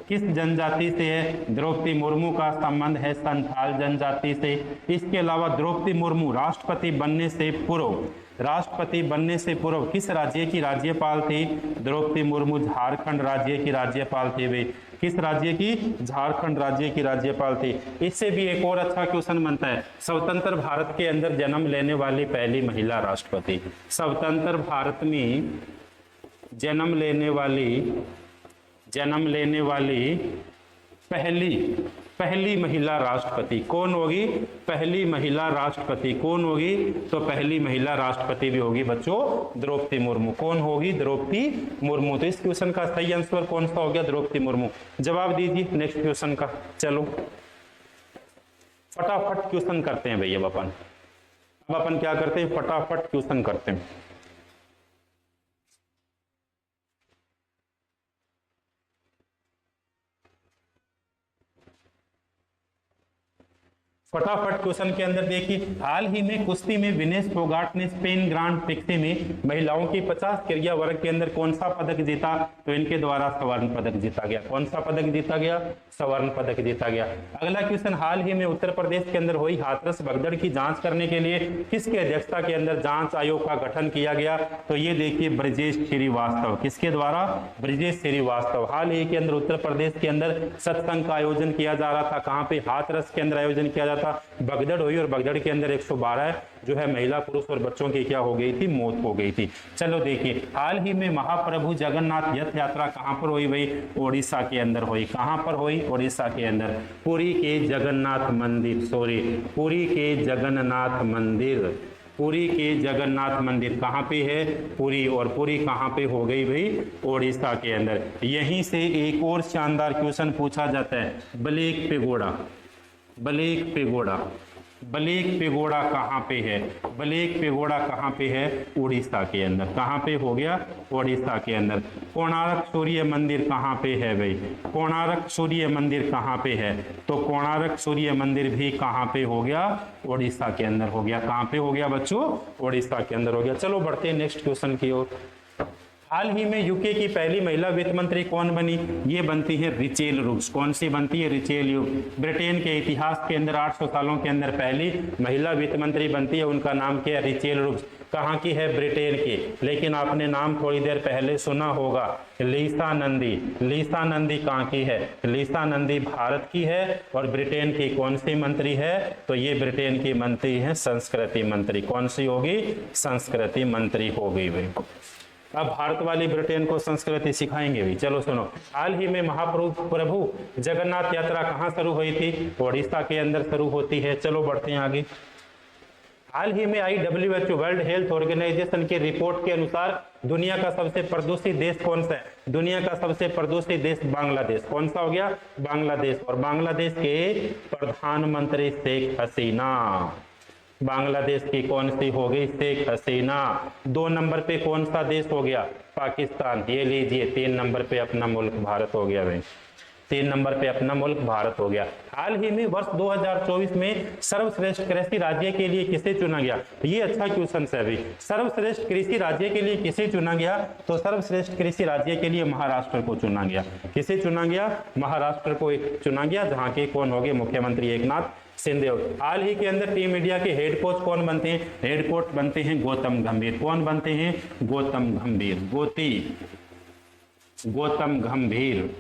S1: किस जनजाति से है? द्रौपदी मुर्मू का संबंध है संथाल जनजाति से। इसके अलावा द्रौपदी मुर्मू राष्ट्रपति बनने से पूर्व किस राज्य की राज्यपाल थी? द्रौपदी मुर्मू झारखंड राज्य की राज्यपाल थी भाई। किस राज्य की? झारखंड राज्य की राज्यपाल थी। इससे भी एक और अच्छा क्वेश्चन बनता है, स्वतंत्र भारत के अंदर जन्म लेने वाली पहली महिला राष्ट्रपति। स्वतंत्र भारत में जन्म लेने वाली पहली महिला राष्ट्रपति कौन होगी? पहली महिला राष्ट्रपति कौन होगी? तो पहली महिला राष्ट्रपति भी होगी बच्चों द्रौपदी मुर्मू। कौन होगी? द्रौपदी मुर्मू। तो इस क्वेश्चन का सही आंसर कौन सा हो गया? द्रौपदी मुर्मू। जवाब दीजिए नेक्स्ट क्वेश्चन का। चलो फटाफट क्वेश्चन करते हैं भैया। अब अपन क्या करते हैं? फटाफट क्वेश्चन करते हैं। फटाफट क्वेश्चन के अंदर देखिए, हाल ही में कुश्ती में विनेश फोगाट ने स्पेन ग्रांड प्रिक्स में महिलाओं की 50 क्रिया वर्ग के अंदर कौन सा पदक जीता? तो इनके द्वारा स्वर्ण पदक जीता गया। कौन सा पदक जीता गया? स्वर्ण पदक जीता गया। अगला क्वेश्चन, हाल ही में उत्तर प्रदेश के अंदर हुई हाथरस भगदड़ की जांच करने के लिए किसकी अध्यक्षता के अंदर जांच आयोग का गठन किया गया? तो ये देखिए ब्रजेश श्रीवास्तव। किसके द्वारा? ब्रजेश श्रीवास्तव। हाल ही के अंदर उत्तर प्रदेश के अंदर सत्संग का आयोजन किया जा रहा था। कहां पे? हाथरस के अंदर आयोजन किया जाता। भगदड़ हुई और भगदड़ के अंदर 112 जो है महिला, पुरुष और बच्चों की क्या हो गई थी? मौत हो गई थी। चलो देखिए, हाल ही में महाप्रभु जगन्नाथ रथ यात्रा कहां पर हुई भाई? ओडिशा के अंदर हुई। कहां पर हुई? ओडिशा के अंदर, पुरी के जगन्नाथ मंदिर, सॉरी पुरी के जगन्नाथ मंदिर, पुरी के जगन्नाथ मंदिर कहाँ पे है? पुरी। और पुरी कहाँ पे हो गई भाई? ओडिशा के अंदर। यहीं से एक और शानदार क्वेश्चन पूछा जाता है, black pagoda. Black pagoda, black pagoda कहाँ पे है? ब्लैक पेगोडा कहाँ पे है? उड़ीसा के अंदर। कहाँ पे हो गया? उड़ीसा के अंदर। कोणार्क सूर्य मंदिर कहाँ पे है भाई? कोणार्क सूर्य मंदिर कहाँ पे है? तो कोणार्क सूर्य मंदिर भी कहाँ पे हो गया? उड़ीसा के अंदर हो गया। कहाँ पे हो गया बच्चों? उड़ीसा के अंदर हो गया। चलो बढ़ते हैं नेक्स्ट क्वेश्चन की ओर। हाल ही में यूके की पहली महिला वित्त मंत्री कौन बनी? ये बनती है रिचेल रुक्स। कौन सी बनती है? रिचेल रुक्स। ब्रिटेन के इतिहास के अंदर 800 सालों के अंदर पहली महिला वित्त मंत्री बनती है। उनका नाम क्या है? रिचेल रुक्स। कहाँ की है? ब्रिटेन की। लेकिन आपने नाम थोड़ी देर पहले सुना होगा, लीसा नंदी। लीसा नंदी कहाँ की है? लीसा नंदी भारत की है। और ब्रिटेन की कौन सी मंत्री है? तो ये ब्रिटेन की मंत्री है संस्कृति मंत्री। कौन सी होगी? संस्कृति मंत्री हो गई भाई। अब भारत वाली ब्रिटेन को संस्कृति सिखाएंगे भी। चलो सुनो, हाल ही में महाप्रभु जगन्नाथ यात्रा कहाँ शुरू हुई थी? ओडिशा के अंदर शुरू होती है। चलो बढ़ते हैं आगे। हाल ही में आई WHO वर्ल्ड हेल्थ ऑर्गेनाइजेशन की रिपोर्ट के अनुसार दुनिया का सबसे प्रदूषित देश कौन सा है? दुनिया का सबसे प्रदूषित देश बांग्लादेश। कौन सा हो गया? बांग्लादेश। और बांग्लादेश के प्रधानमंत्री शेख हसीना। बांग्लादेश की कौन सी हो गई? शेख हसीना। 2 नंबर पे कौन सा देश हो गया? पाकिस्तान। ये लीजिए 3 नंबर पे अपना मुल्क भारत हो गया भाई। 3 नंबर पे अपना मुल्क भारत हो गया। हाल ही में वर्ष 2024 में सर्वश्रेष्ठ कृषि राज्य के लिए किसे चुना गया? ये अच्छा क्वेश्चन है अभी। सर्वश्रेष्ठ कृषि राज्य के लिए किसे चुना गया? तो सर्वश्रेष्ठ कृषि राज्य के लिए महाराष्ट्र को चुना गया। किसे चुना गया? महाराष्ट्र को चुना गया, जहां के कौन हो गए? मुख्यमंत्री एकनाथ शिंदे। हाल ही के अंदर टीम इंडिया के हेड कोच कौन बनते हैं? हेड कोच बनते हैं गौतम गंभीर। कौन बनते हैं? गौतम गंभीर। गौतम गंभीर।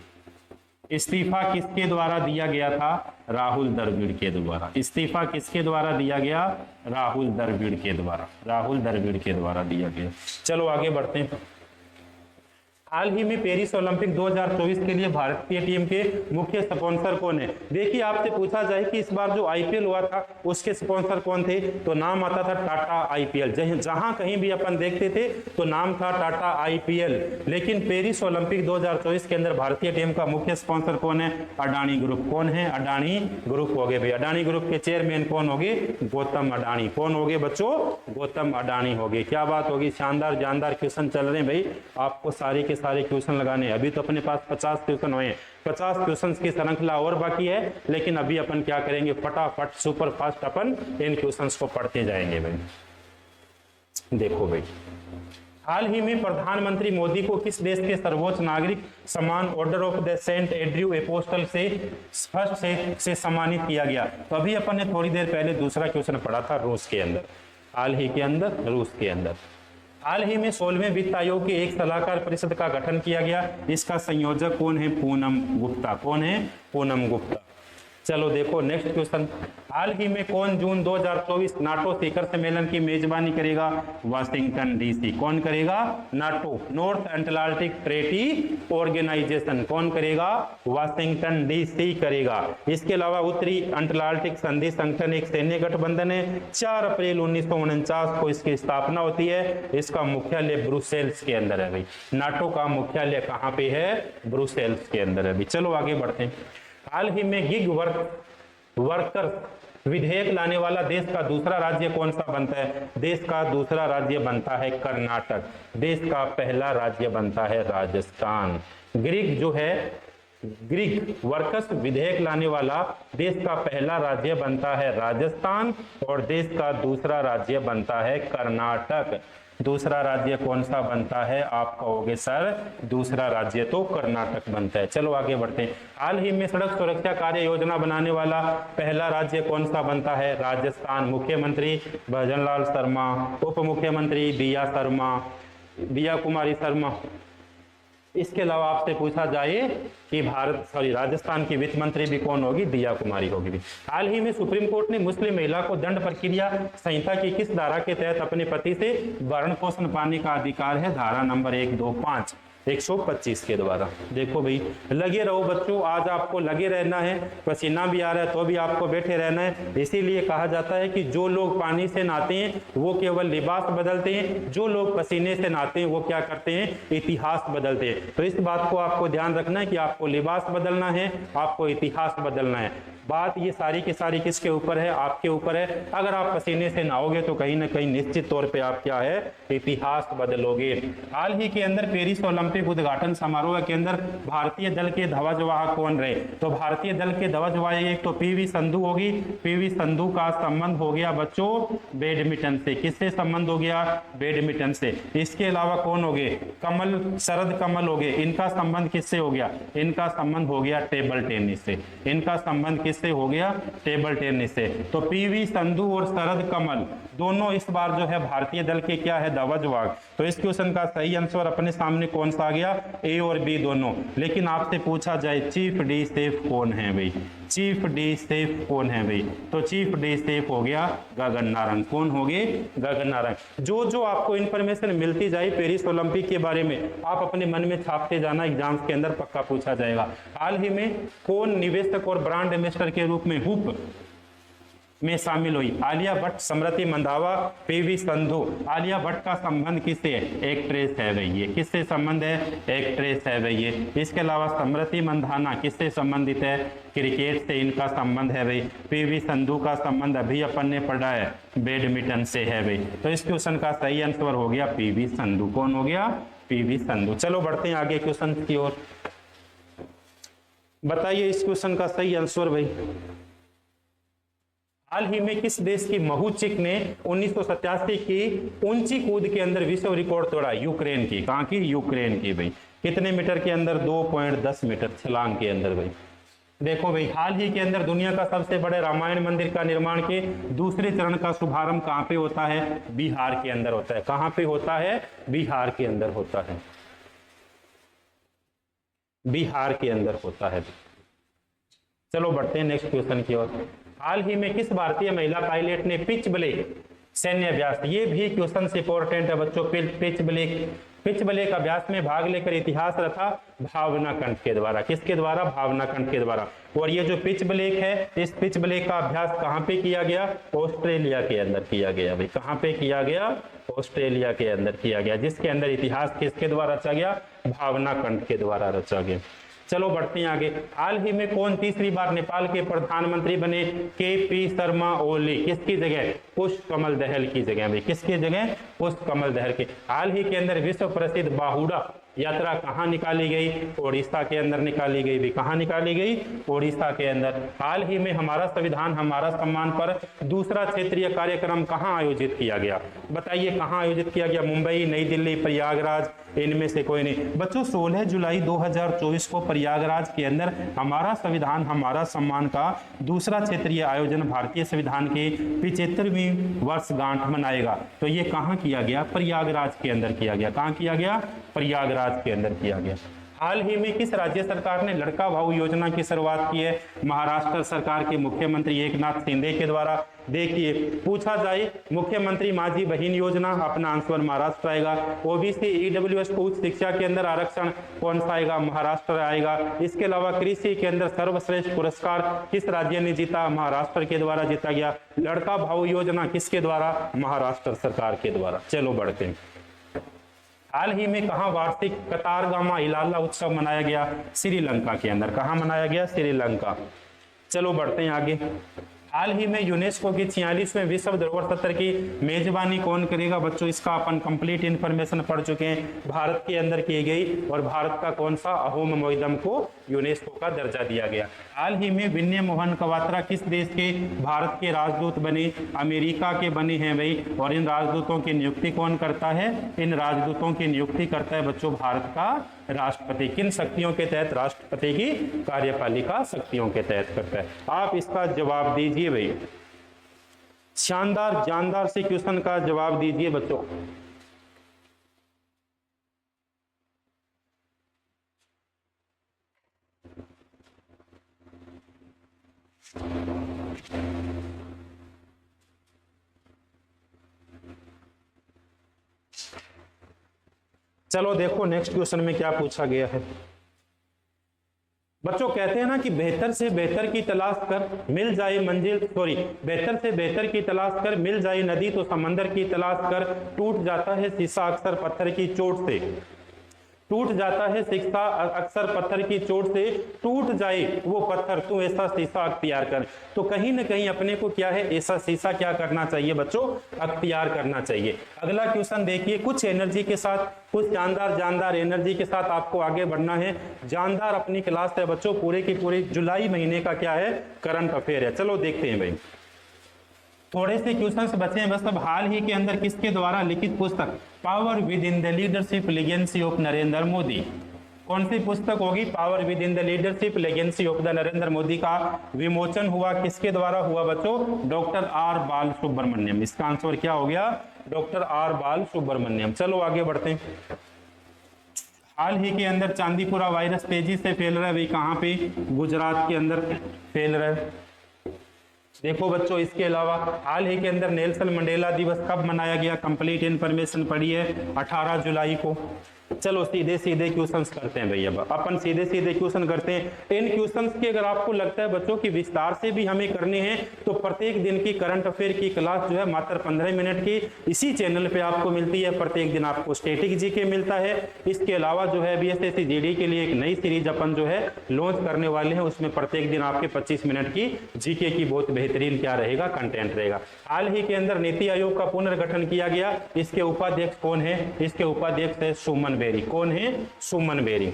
S1: इस्तीफा किसके द्वारा दिया गया था? राहुल द्रविड़ के द्वारा। इस्तीफा किसके द्वारा दिया गया? राहुल द्रविड़ के द्वारा। राहुल द्रविड़ के द्वारा दिया गया। चलो आगे बढ़ते हैं। हाल ही में पेरिस ओलंपिक 2024 के लिए भारतीय टीम के मुख्य स्पॉन्सर कौन है? देखिए, आपसे पूछा जाए कि इस बार जो IPL हुआ था उसके स्पॉन्सर कौन थे? तो नाम आता था टाटा IPL। जहां कहीं भी अपन देखते थे तो नाम था टाटा IPL। लेकिन पेरिस ओलंपिक 2024 के अंदर भारतीय टीम का मुख्य स्पॉन्सर कौन है? अडानी ग्रुप। कौन है? अडानी ग्रुप हो गए भाई। अडानी ग्रुप के चेयरमैन कौन हो गए? गौतम अडानी। कौन हो गए बच्चों? गौतम अडानी हो गए। क्या बात होगी, शानदार जानदार क्वेश्चन चल रहे हैं भाई। आपको सारे क्वेश्चन लगाने हैं। अभी तो अपने पास 50 क्वेश्चन हुए हैं। 50 क्वेश्चंस की श्रृंखला और बाकी है, लेकिन अभी अपन क्या करेंगे? फटाफट सुपर फास्ट अपन इन क्वेश्चंस को पढ़ते जाएंगे भाई। देखो भाई, हाल ही में प्रधानमंत्री मोदी को किस देश के सर्वोच्च नागरिक सम्मान Order of the Saint Andrew Apostle से फर्स्ट से सम्मानित किया गया? तो अभी अपन ने थोड़ी देर पहले दूसरा क्वेश्चन पढ़ा था रूस के अंदर। हाल ही के अंदर रूस के अंदर। हाल ही में 16वें वित्त आयोग के एक सलाहकार परिषद का गठन किया गया। इसका संयोजक कौन है? पूनम गुप्ता। कौन है? पूनम गुप्ता। चलो देखो नेक्स्ट क्वेश्चन। हाल ही में कौन जून 2024 नाटो शिखर सम्मेलन की मेजबानी करेगा? Washington DC। कौन करेगा? NATO, North Atlantic Treaty Organisation. कौन करेगा? वाशिंगटन DC करेगा। इसके अलावा उत्तरी अटलांटिक संधि संगठन एक सैन्य गठबंधन है। 4 अप्रैल 1949 को इसकी स्थापना होती है। इसका मुख्यालय ब्रुसेल्स के अंदर है भाई। नाटो का मुख्यालय कहाँ पे है? ब्रुसेल्स के अंदर है भाई। चलो आगे बढ़ते हैं। हाल ही में गिग वर्कर्स विधेयक लाने वाला देश का दूसरा राज्य कौन सा बनता है? देश का दूसरा राज्य बनता है कर्नाटक। देश का पहला राज्य बनता है राजस्थान। गिग जो है ग्रीक वर्कस विधेयक लाने वाला देश का पहला राज्य बनता है राजस्थान और देश का दूसरा राज्य बनता है कर्नाटक। दूसरा राज्य कौन सा बनता है? आप कहोगे सर दूसरा राज्य तो कर्नाटक बनता है। चलो आगे बढ़ते हैं। हाल ही में सड़क सुरक्षा कार्य योजना बनाने वाला पहला राज्य कौन सा बनता है? राजस्थान। मुख्यमंत्री भजनलाल शर्मा, उप मुख्यमंत्री दिया कुमारी शर्मा। इसके अलावा आपसे पूछा जाए कि राजस्थान की वित्त मंत्री भी कौन होगी? दिया कुमारी होगी। हाल ही में सुप्रीम कोर्ट ने मुस्लिम महिला को दंड प्रक्रिया संहिता की किस धारा के तहत अपने पति से भरण पोषण पाने का अधिकार है? धारा नंबर 125 125 के द्वारा। देखो भाई, लगे रहो बच्चों, आज आपको लगे रहना है, पसीना भी आ रहा है तो भी आपको बैठे रहना है। इसीलिए कहा जाता है कि जो लोग पानी से नहाते हैं वो केवल लिबास बदलते हैं, जो लोग पसीने से नहाते हैं वो क्या करते हैं? इतिहास बदलते हैं। तो इस बात को आपको ध्यान रखना है कि आपको लिबास बदलना है, आपको इतिहास बदलना है। बात ये सारी की सारी किसके ऊपर है? आपके ऊपर है। अगर आप पसीने से नहाओगे तो कहीं ना कहीं निश्चित तौर पे आप क्या है? इतिहास बदलोगे। हाल ही के अंदर पेरिस ओलंपिक उद्घाटन समारोह के अंदर भारतीय दल के ध्वजवाहक कौन रहे? तो भारतीय दल के ध्वजवाहक एक तो पीवी संधू होगी। पीवी संधू का संबंध हो गया बच्चों बैडमिंटन से। किससे संबंध हो गया? बैडमिंटन से। इसके अलावा कौन हो गए? शरद कमल हो गए। इनका संबंध किससे हो गया? इनका संबंध हो गया टेबल टेनिस से। इनका संबंध किससे हो गया? टेबल टेनिस से। तो पीवी संधू और शरद कमल दोनों इस बार जो है भारतीय दल के क्या है? ध्वजवाहक। तो इस क्वेश्चन का सही आंसर अपने सामने कौन सा आ गया? ए और बी दोनों। लेकिन आपसे पूछा जाए चीफ डी सेफ कौन है भाई? चीफ डी सेफ कौन है भाई? तो चीफ डी सेफ हो गया गगन नारंग। कौन हो गए? गगन नारंग। जो आपको इंफॉर्मेशन मिलती जाए पेरिस ओलंपिक के बारे में आप अपने मन में छापते जाना, एग्जाम्स के अंदर पक्का पूछा जाएगा। हाल ही में कौन निवेशक और ब्रांड एम्बेसडर के रूप में हुप में शामिल हुई? आलिया भट्ट, स्मृति मंधावा, पीवी संधू। आलिया भट्ट का संबंध किससे है? एक्ट्रेस है भाई ये। किससे संबंध है? एक्ट्रेस है भाई ये। इसके अलावा स्मृति मंधाना किससे संबंधित है? क्रिकेट से इनका संबंध है भाई। पीवी संधू का संबंध अभी अपन ने पढ़ा है, बैडमिंटन से है भाई। तो इस क्वेश्चन का सही आंसर हो गया पीवी संधू। कौन हो गया? पीवी संधू। चलो बढ़ते हैं आगे क्वेश्चन की ओर। बताइए इस क्वेश्चन का सही आंसर भाई। हाल ही में किस देश की महूचिक ने 1987 की ऊंची कूद के अंदर विश्व रिकॉर्ड तोड़ा? यूक्रेन की। कहां की? यूक्रेन की भाई। कितने मीटर के अंदर? 2.10 मीटर छलांग के अंदर भाई। देखो भाई, हाल ही के अंदर दुनिया का सबसे बड़े रामायण मंदिर का निर्माण के दूसरे चरण का शुभारंभ कहां पे होता है? बिहार के अंदर होता है। कहां पे होता है? बिहार के अंदर होता है। बिहार के अंदर होता है। चलो बढ़ते हैं नेक्स्ट क्वेश्चन की ओर। हाल ही में किस भारतीय महिला पायलट ने पिच ब्लेक सैन्य अभ्यास, ये भी क्वेश्चन से इंपॉर्टेंट है बच्चों, पिच ब्लेक अभ्यास में भाग लेकर इतिहास रचा? भावना कंठ के द्वारा। किसके द्वारा? भावना कंठ के द्वारा। और ये जो पिच ब्लेक है, इस पिच ब्लेक का अभ्यास कहां पे किया गया? ऑस्ट्रेलिया के अंदर किया गया भाई। कहां पे किया गया? ऑस्ट्रेलिया के अंदर किया गया। जिसके अंदर इतिहास किसके द्वारा रचा गया? भावना कंठ के द्वारा रचा गया। चलो बढ़ते हैं आगे। हाल ही में कौन तीसरी बार नेपाल के प्रधानमंत्री बने? के.पी. शर्मा ओली। किसकी जगह? पुष्प कमल दहल की जगह में। किसकी जगह? पुष्प कमल दहल की। हाल ही के अंदर विश्व प्रसिद्ध बाहुड़ा यात्रा कहां निकाली गई? ओडिशा के अंदर निकाली गई भी। कहां निकाली गई? ओडिशा के अंदर। हाल ही में हमारा संविधान हमारा सम्मान पर दूसरा क्षेत्रीय कार्यक्रम कहां आयोजित किया गया? बताइए कहां आयोजित किया गया? मुंबई, नई दिल्ली, प्रयागराज, इनमें से कोई नहीं। बच्चों 16 जुलाई 2024 को प्रयागराज के अंदर हमारा संविधान हमारा सम्मान का दूसरा क्षेत्रीय आयोजन भारतीय संविधान के 75वीं वर्षगांठ मनाएगा। तो ये कहां किया गया? प्रयागराज के अंदर किया गया। कहां किया गया? प्रयागराज के अंदर किया गया। हाल ही में किस राज्य सरकार ने लड़का भाऊ योजना की शुरुआत की है? महाराष्ट्र सरकार के मुख्यमंत्री एकनाथ शिंदे के द्वारा। देखिए पूछा जाए मुख्यमंत्री माझी बहन योजना, अपना आंसर महाराष्ट्र आएगा। ओबीसी ईडब्ल्यूएस उच्च शिक्षा के अंदर आरक्षण कौन सा आएगा? महाराष्ट्र आएगा। इसके अलावा कृषि के अंदर सर्वश्रेष्ठ पुरस्कार किस राज्य ने जीता? महाराष्ट्र के द्वारा जीता गया। लड़का भाऊ योजना किसके द्वारा? महाराष्ट्र सरकार के द्वारा। चलो बढ़ते हैं। हाल ही में कहां वार्षिक कतारगामा इलाला उत्सव मनाया गया? श्रीलंका के अंदर। कहां मनाया गया? श्रीलंका। चलो बढ़ते हैं आगे। हाल ही में यूनेस्को की 46वें विश्व धरोहर सत्र की मेजबानी कौन करेगा बच्चों, इसका अपन कंप्लीट इंफॉर्मेशन पढ़ चुके हैं। भारत के अंदर की गई और भारत का कौन सा अहोम मोइदम को यूनेस्को का दर्जा दिया गया। हाल ही में विनय मोहन क्वात्रा किस देश के भारत के राजदूत बने, अमेरिका के बने हैं भाई। और इन राजदूतों की नियुक्ति कौन करता है, इन राजदूतों की नियुक्ति करता है बच्चों भारत का राष्ट्रपति। किन शक्तियों के तहत, राष्ट्रपति की कार्यपालिका शक्तियों के तहत करता है। आप इसका जवाब दीजिए भाई, शानदार जानदार से क्वेश्चन का जवाब दीजिए बच्चों। चलो देखो नेक्स्ट क्वेश्चन में क्या पूछा गया है बच्चों। कहते हैं ना कि बेहतर से बेहतर की तलाश कर मिल जाए मंजिल, बेहतर से बेहतर की तलाश कर मिल जाए नदी तो समंदर की तलाश कर, टूट जाता है शीशा अक्सर पत्थर की चोट से, टूट जाता है शीशा अक्सर पत्थर की चोट से, टूट जाए वो पत्थर तू ऐसा शीशा अख्तियार कर। तो कहीं ना कहीं अपने को क्या है, ऐसा शीशा क्या करना चाहिए बच्चों, अख्तियार करना चाहिए। अगला क्वेश्चन देखिए, कुछ एनर्जी के साथ, कुछ जानदार एनर्जी के साथ आपको आगे बढ़ना है। जानदार अपनी क्लास है बच्चों, पूरे की पूरी जुलाई महीने का क्या है, करंट अफेयर है। चलो देखते हैं भाई, थोड़े से क्वेश्चंस बचे हैं बस। अब हाल ही के अंदर किसके द्वारा लिखित पुस्तक power with in the leadership legacy of Narendra Modi, कौन सी पुस्तक होगी, power with in the leadership legacy of the Narendra Modi का विमोचन हुआ, किसके द्वारा हुआ बच्चों, डॉक्टर आर बाल सुब्रमण्यम। इसका आंसर क्या हो गया, डॉक्टर आर बाल सुब्रमण्यम। चलो आगे बढ़ते हैं। हाल ही के अंदर चांदीपुरा वायरस तेजी से फैल रहा है भाई, कहाँ पे, गुजरात के अंदर फैल रहा है। देखो बच्चों, इसके अलावा हाल ही के अंदर नेल्सन मंडेला दिवस कब मनाया गया, कंप्लीट इंफॉर्मेशन पढ़ी है 18 जुलाई को। चलो सीधे सीधे क्वेश्चंस करते हैं भैया, अपन सीधे सीधे क्वेश्चन करते हैं। इन क्वेश्चंस की अगर आपको लगता है बच्चों की विस्तार से भी हमें करने हैं तो प्रत्येक दिन की करंट अफेयर की क्लास जो है मात्र 15 मिनट की इसी चैनल पे आपको मिलती है। प्रत्येक दिन आपको स्टैटिक जीके मिलता है। इसके अलावा जो है बीएसएससी जीडी के लिए एक नई सीरीज अपन जो है लॉन्च करने वाले हैं, उसमें प्रत्येक दिन आपके 25 मिनट की जीके की बहुत बेहतरीन क्या रहेगा, कंटेंट रहेगा। हाल ही के अंदर नीति आयोग का पुनर्गठन किया गया, इसके उपाध्यक्ष कौन है, इसके उपाध्यक्ष है सुमन बेरी। कौन है, सुमन बेरी।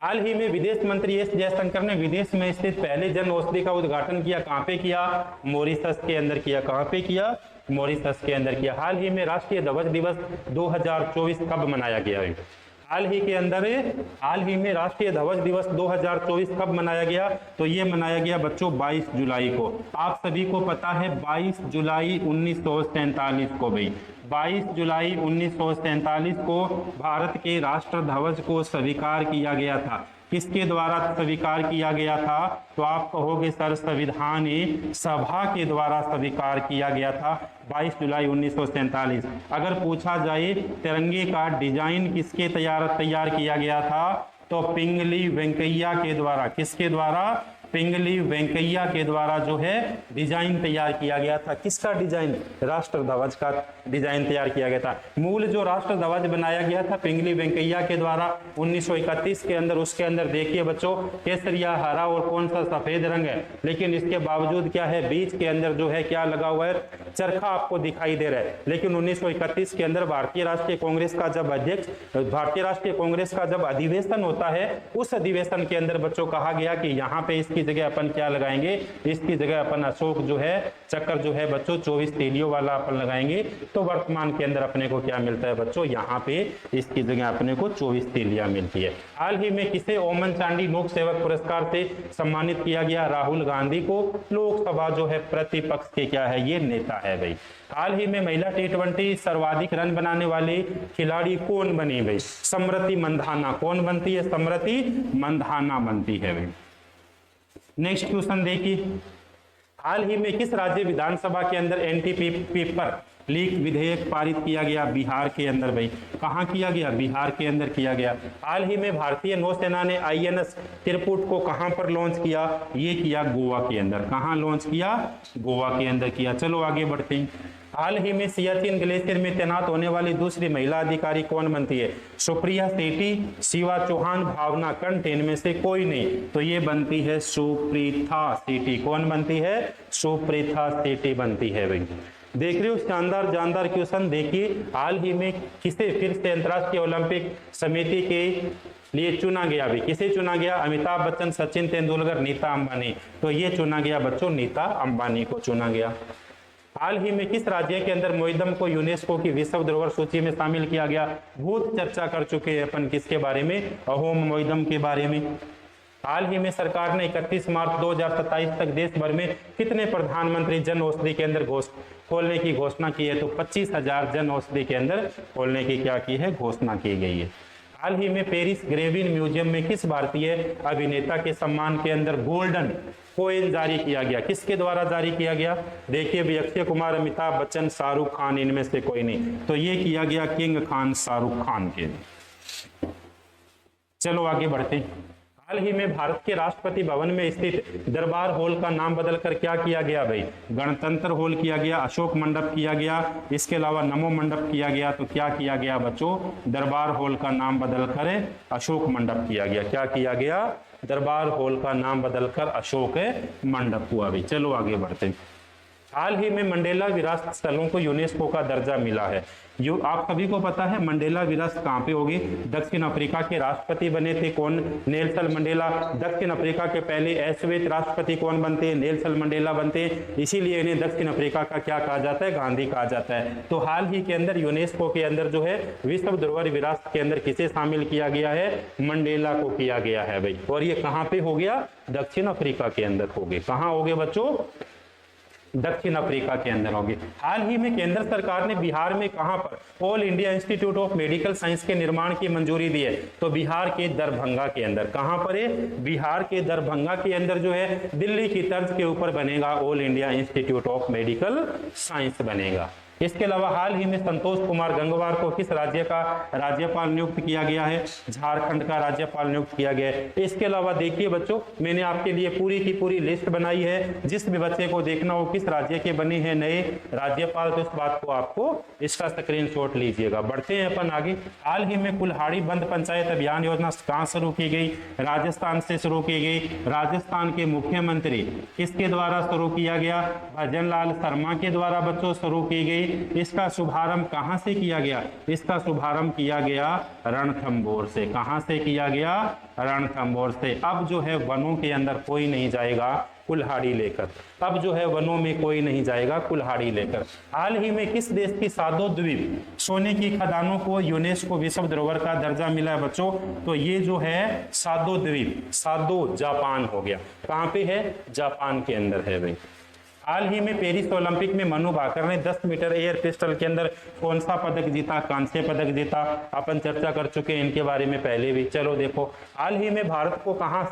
S1: हाल ही में विदेश मंत्री एस जयशंकर ने विदेश में स्थित पहले जन औषधि का उद्घाटन किया, कहां पे किया, मॉरिशस के अंदर किया। कहां पे किया, मॉरिशस के अंदर किया। हाल ही में राष्ट्रीय ध्वज दिवस 2024 कब मनाया गया है, हाल ही में राष्ट्रीय ध्वज दिवस 2024 कब मनाया गया, तो ये मनाया गया बच्चों 22 जुलाई को। आप सभी को पता है 22 जुलाई 1947 को भाई, 22 जुलाई 1947 को भारत के राष्ट्र ध्वज को स्वीकार किया गया था। किसके द्वारा स्वीकार किया गया था, तो आप कहोगे सर संविधान सभा के द्वारा स्वीकार किया गया था 22 जुलाई 1947। अगर पूछा जाए तिरंगे का डिजाइन किसके तैयार किया गया था, तो पिंगली वेंकैया के द्वारा। किसके द्वारा, पिंगली वेंकैया के द्वारा जो है डिजाइन तैयार किया गया था। किसका डिजाइन, राष्ट्र ध्वज का डिजाइन तैयार किया गया था। मूल जो राष्ट्र ध्वज बनाया गया था पिंगली वेंकैया के द्वारा 1931 के अंदर, उसके अंदर देखिए बच्चों केसरिया, हरा और कौन सा सफेद रंग है, लेकिन इसके बावजूद क्या है, बीच के अंदर जो है क्या लगा हुआ है, चरखा आपको दिखाई दे रहा है। लेकिन 1931 के अंदर भारतीय राष्ट्रीय कांग्रेस का जब अधिवेशन होता है, उस अधिवेशन के अंदर बच्चों कहा गया कि यहाँ पे इसकी जगह अपन क्या लगाएंगे, इसकी जगह अपन अशोक जो है चक्कर जो है बच्चों 24 तीलियों वाला अपन लगाएंगे। तो वर्तमान के अंदर अपने को क्या मिलता है बच्चों, यहाँ पे इसकी जगह अपने को 24 तीलियां मिलती है। हाल ही में किसे ओमन चांडी लोक सेवक पुरस्कार से सम्मानित किया गया, राहुल गांधी को। लोकसभा जो है प्रतिपक्ष के क्या है, ये नेता है भाई। हाल ही में महिला T20 सर्वाधिक रन बनाने वाली खिलाड़ी कौन बनी भाई, स्मृति मंधाना। कौन बनती है, स्मृति मंधाना बनती है भाई। नेक्स्ट क्वेश्चन देखिए, हाल ही में किस राज्य विधानसभा के अंदर एंटी पेपर लीक विधेयक पारित किया गया बिहार के अंदर भाई, कहाँ किया गया? बिहार के अंदर किया गया। हाल ही में भारतीय नौसेना ने INS त्रिपुट को कहाँ पर लॉन्च किया? ये किया गोवा के अंदर। कहाँ लॉन्च किया? गोवा के अंदर किया। चलो आगे बढ़ते हैं। हाल ही में सियाचिन ग्लेशियर में तैनात होने वाली दूसरी महिला अधिकारी कौन बनती है? सुप्रिया सेठी, शिवा चौहान, भावना कंठ, इनमें से कोई नहीं। तो ये बनती है सुप्रीता सेठी। कौन बनती है? सुप्रीता सेठी बनती है भाई। देख रहे हो शानदार जानदार क्वेश्चन। देखिए हाल ही में किसे फिर से अंतर्राष्ट्रीय ओलंपिक समिति के लिए चुना गया भी? किसे चुना गया? अमिताभ बच्चन, सचिन तेंदुलकर, नीता अंबानी। तो ये चुना गया बच्चों, नीता अंबानी को चुना गया। हाल ही में किस राज्य के अंदर मोइदम को यूनेस्को की विश्व धरोहर सूची में शामिल किया गया? बहुत चर्चा कर चुके हैं अपन किसके बारे में? अहोम मोइदम के बारे में। हाल ही में सरकार ने 31 मार्च 2027 तक देश भर में कितने प्रधानमंत्री जन औषधि केंद्र खोलने की घोषणा की है? तो 25,000 जन औषधि केंद्र खोलने की क्या की है? घोषणा की गई है। हाल ही में पेरिस ग्रेविन म्यूजियम में किस भारतीय अभिनेता के सम्मान के अंदर गोल्डन कॉइन जारी किया गया? किसके द्वारा जारी किया गया? देखिए भी अक्षय कुमार, अमिताभ बच्चन, शाहरुख खान, इनमें से कोई नहीं। तो ये किया गया किंग खान शाहरुख खान के। चलो आगे बढ़ते हैं। हाल ही में भारत के राष्ट्रपति भवन में स्थित दरबार हॉल का नाम बदलकर क्या किया गया भाई? गणतंत्र हॉल किया गया, अशोक मंडप किया गया, इसके अलावा नमो मंडप किया गया। तो क्या किया गया बच्चों? दरबार हॉल का नाम बदलकर अशोक मंडप किया गया। क्या किया गया? दरबार हॉल का नाम बदलकर अशोक मंडप हुआ भाई। चलो आगे बढ़ते हैं। हाल ही में मंडेला विरासत स्थलों को यूनेस्को का दर्जा मिला है। आप सभी को पता है मंडेला विरासत कहाँ पे होगी? दक्षिण अफ्रीका के राष्ट्रपति बने थे कौन? Nelson Mandela. दक्षिण अफ्रीका के पहले अश्वेत राष्ट्रपति कौन बनते हैं? नेल्सन मंडेला बनते हैं। इसीलिए इन्हें दक्षिण अफ्रीका का क्या कहा जाता है? गांधी कहा जाता है। तो हाल ही के अंदर यूनेस्को के अंदर जो है विश्व धरोहर विरासत के अंदर किसे शामिल किया गया है? मंडेला को किया गया है भाई। और ये कहाँ पे हो गया? दक्षिण अफ्रीका के अंदर हो गए। कहाँ हो गए बच्चों? दक्षिण अफ्रीका के अंदर होगी। हाल ही में केंद्र सरकार ने बिहार में कहां पर all India institute of medical science के निर्माण की मंजूरी दी है? तो बिहार के दरभंगा के अंदर। कहां पर है? बिहार के दरभंगा के अंदर जो है दिल्ली की तर्ज के ऊपर बनेगा all India institute of medical science बनेगा। इसके अलावा हाल ही में संतोष कुमार गंगवार को किस राज्य का राज्यपाल नियुक्त किया गया है? झारखंड का राज्यपाल नियुक्त किया गया है। इसके अलावा देखिए बच्चों, मैंने आपके लिए पूरी की पूरी लिस्ट बनाई है। जिस भी बच्चे को देखना हो किस राज्य के बने हैं नए राज्यपाल, तो इस बात को आपको इसका स्क्रीनशॉट लीजिएगा। बढ़ते हैं अपन आगे। हाल ही में कुल्हाड़ी बंद पंचायत अभियान योजना कहां शुरू की गई? राजस्थान से शुरू की गई। राजस्थान के मुख्यमंत्री किसके द्वारा शुरू किया गया? भजन लाल शर्मा के द्वारा बच्चों शुरू की गई। इसका शुभारंभ कहां से किया गया? इसका शुभारंभ किया गया रणथंभौर से। कहां से किया गया? रणथंभौर से। अब जो है वनों के अंदर कोई नहीं जाएगा कुल्हाड़ी लेकर। अब जो है वनों में कोई नहीं जाएगा कुल्हाड़ी लेकर। हाल ही में किस देश की सादो द्वीप सोने की खदानों को यूनेस्को विश्व धरोहर का दर्जा मिला है बच्चों? तो ये जो है सादो द्वीप, सादो जापान हो गया। कहां पे है? जापान के अंदर है भाई। हाल ही में पेरिस ओलंपिक में मनु भाकर ने 10 मीटर एयर पिस्टल के अंदर कौन सा पदक जीता? कांस्य पदक जीता। अपन चर्चा कर चुके हैं इनके बारे में पहले भी। चलो देखो, हाल ही में भारत को कहां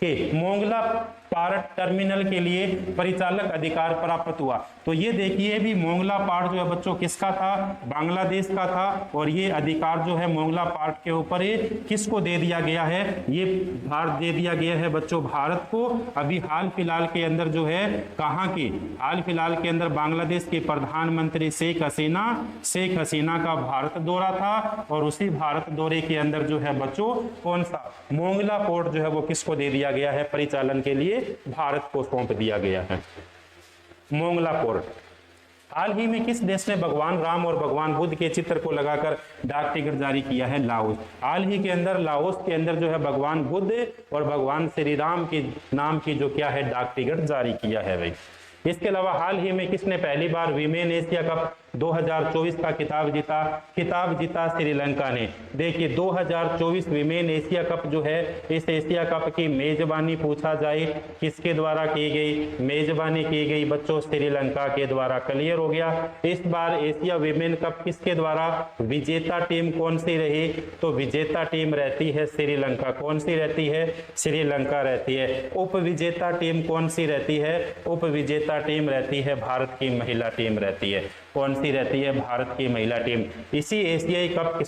S1: के मोंगला पार्ट टर्मिनल के लिए परिचालक अधिकार प्राप्त हुआ? तो ये देखिए भी मोंगला पार्ट जो है बच्चों किसका था? बांग्लादेश का था। और ये अधिकार जो है मोंगला पार्ट के ऊपर किसको दे दिया गया है? ये भारत दे दिया गया है बच्चों भारत को। अभी हाल फिलहाल के अंदर जो है कहाँ की? हाल फिलहाल के अंदर बांग्लादेश के प्रधानमंत्री शेख हसीना का भारत दौरा था। और उसी भारत दौरे के अंदर जो है बच्चों कौन सा मोंगला पोर्ट जो है वो किसको दे दिया गया है? परिचालन के लिए भारत को सौंप दिया गया है मोंगला पोर्ट। हाल ही में किस देश ने भगवान राम और भगवान बुद्ध के चित्र को लगाकर डाक टिकट जारी किया है? लाओस। हाल ही के अंदर लाओस के अंदर जो है भगवान बुद्ध और भगवान श्री राम के नाम की जो क्या है डाक टिकट जारी किया है भाई। इसके अलावा हाल ही में किसने पहली बार वीमेन एशिया कप 2024 का खिताब जीता? श्रीलंका ने। देखिए 2024 वीमेन एशिया कप जो है, इस एशिया कप की मेजबानी पूछा जाए किसके द्वारा की गई? मेजबानी की गई बच्चों श्रीलंका के द्वारा। क्लियर हो गया। इस बार एशिया वीमेन कप किसके द्वारा? विजेता टीम कौन सी रही? तो विजेता टीम रहती है श्रीलंका। कौन सी रहती है? श्रीलंका रहती है। उप विजेता टीम कौन सी रहती है? उप विजेता महिला टीम रहती है? भारत की महिला टीम रहती है। कौन सी रहती है? भारत की महिला टीम। इसी एशियाई कप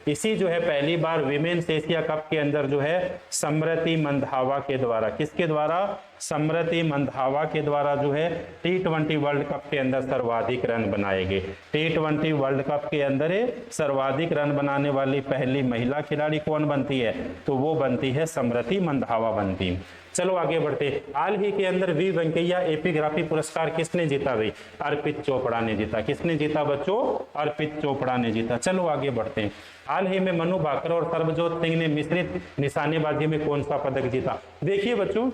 S1: इसी जो है पहली बार विमेन्स एशिया कप के अंदर जो है स्मृति मंधावा के द्वारा, किसके द्वारा? स्मृति मंधावा के द्वारा जो है T20 वर्ल्ड कप के अंदर सर्वाधिक रन बनाए गए। T20 वर्ल्ड कप के अंदर सर्वाधिक रन बनाने वाली पहली महिला खिलाड़ी कौन बनती है? तो वो बनती है स्मृति मंधावा बनती। चलो आगे बढ़ते। हाल ही के अंदर वी वेंकैया एपिग्राफी पुरस्कार किसने जीता भाई? अर्पित चोपड़ा ने जीता। किसने जीता बच्चों? अर्पित चोपड़ा ने जीता। चलो आगे बढ़ते हैं। हाल ही में मनु भाकर और सरबजोत सिंह ने मिश्रित निशानेबाजी में कौन सा पदक जीता? देखिए बच्चों,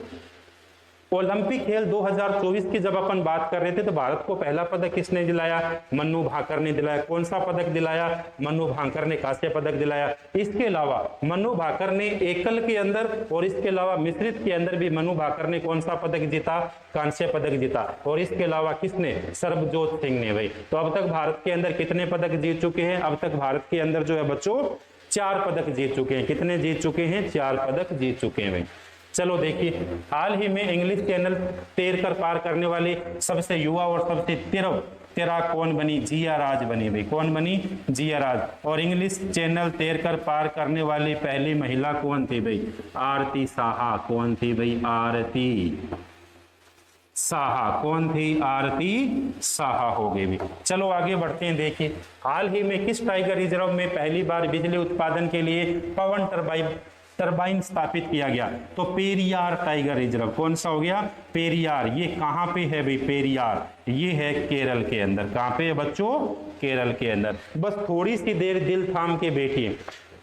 S1: ओलंपिक खेल 2024 की जब अपन बात कर रहे थे तो भारत को पहला पदक किसने दिलाया? मनु भाकर ने दिलाया। कौन सा पदक दिलाया? मनु भाकर ने कांस्य पदक दिलाया। इसके अलावा मनु भाकर ने एकल के अंदर और इसके अलावा मिश्रित के अंदर भी मनु भाकर ने कौन सा पदक जीता? कांस्य पदक जीता। और इसके अलावा किसने? सरबजोत सिंह ने भाई। तो अब तक भारत के अंदर कितने पदक जीत चुके हैं? अब तक भारत के अंदर जो है बच्चों 4 पदक जीत चुके हैं। कितने जीत चुके हैं? 4 पदक जीत चुके हैं भाई। चलो देखिए, हाल ही में इंग्लिश चैनल तैरकर पार करने वाली सबसे युवा और सबसे तैराक कौन बनी? जिया राज बनी भाई। कौन बनी? जिया राज। और इंग्लिश चैनल तैरकर पार करने वाली पहली महिला कौन थी भाई? आरती साहा। कौन थी भाई? आरती साहा। कौन थी? आरती साहा हो गई भी। चलो आगे बढ़ते हैं। देखिए, हाल ही में किस टाइगर रिजर्व में पहली बार बिजली उत्पादन के लिए पवन टरबाइन स्थापित किया गया? तो पेरियार टाइगर रिजर्व। कौन सा हो गया? पेरियार। ये कहां पे है भाई? पेरियार ये है केरल के अंदर। कहां पे है बच्चों? केरल के अंदर। बस थोड़ी सी देर दिल थाम के बैठिए,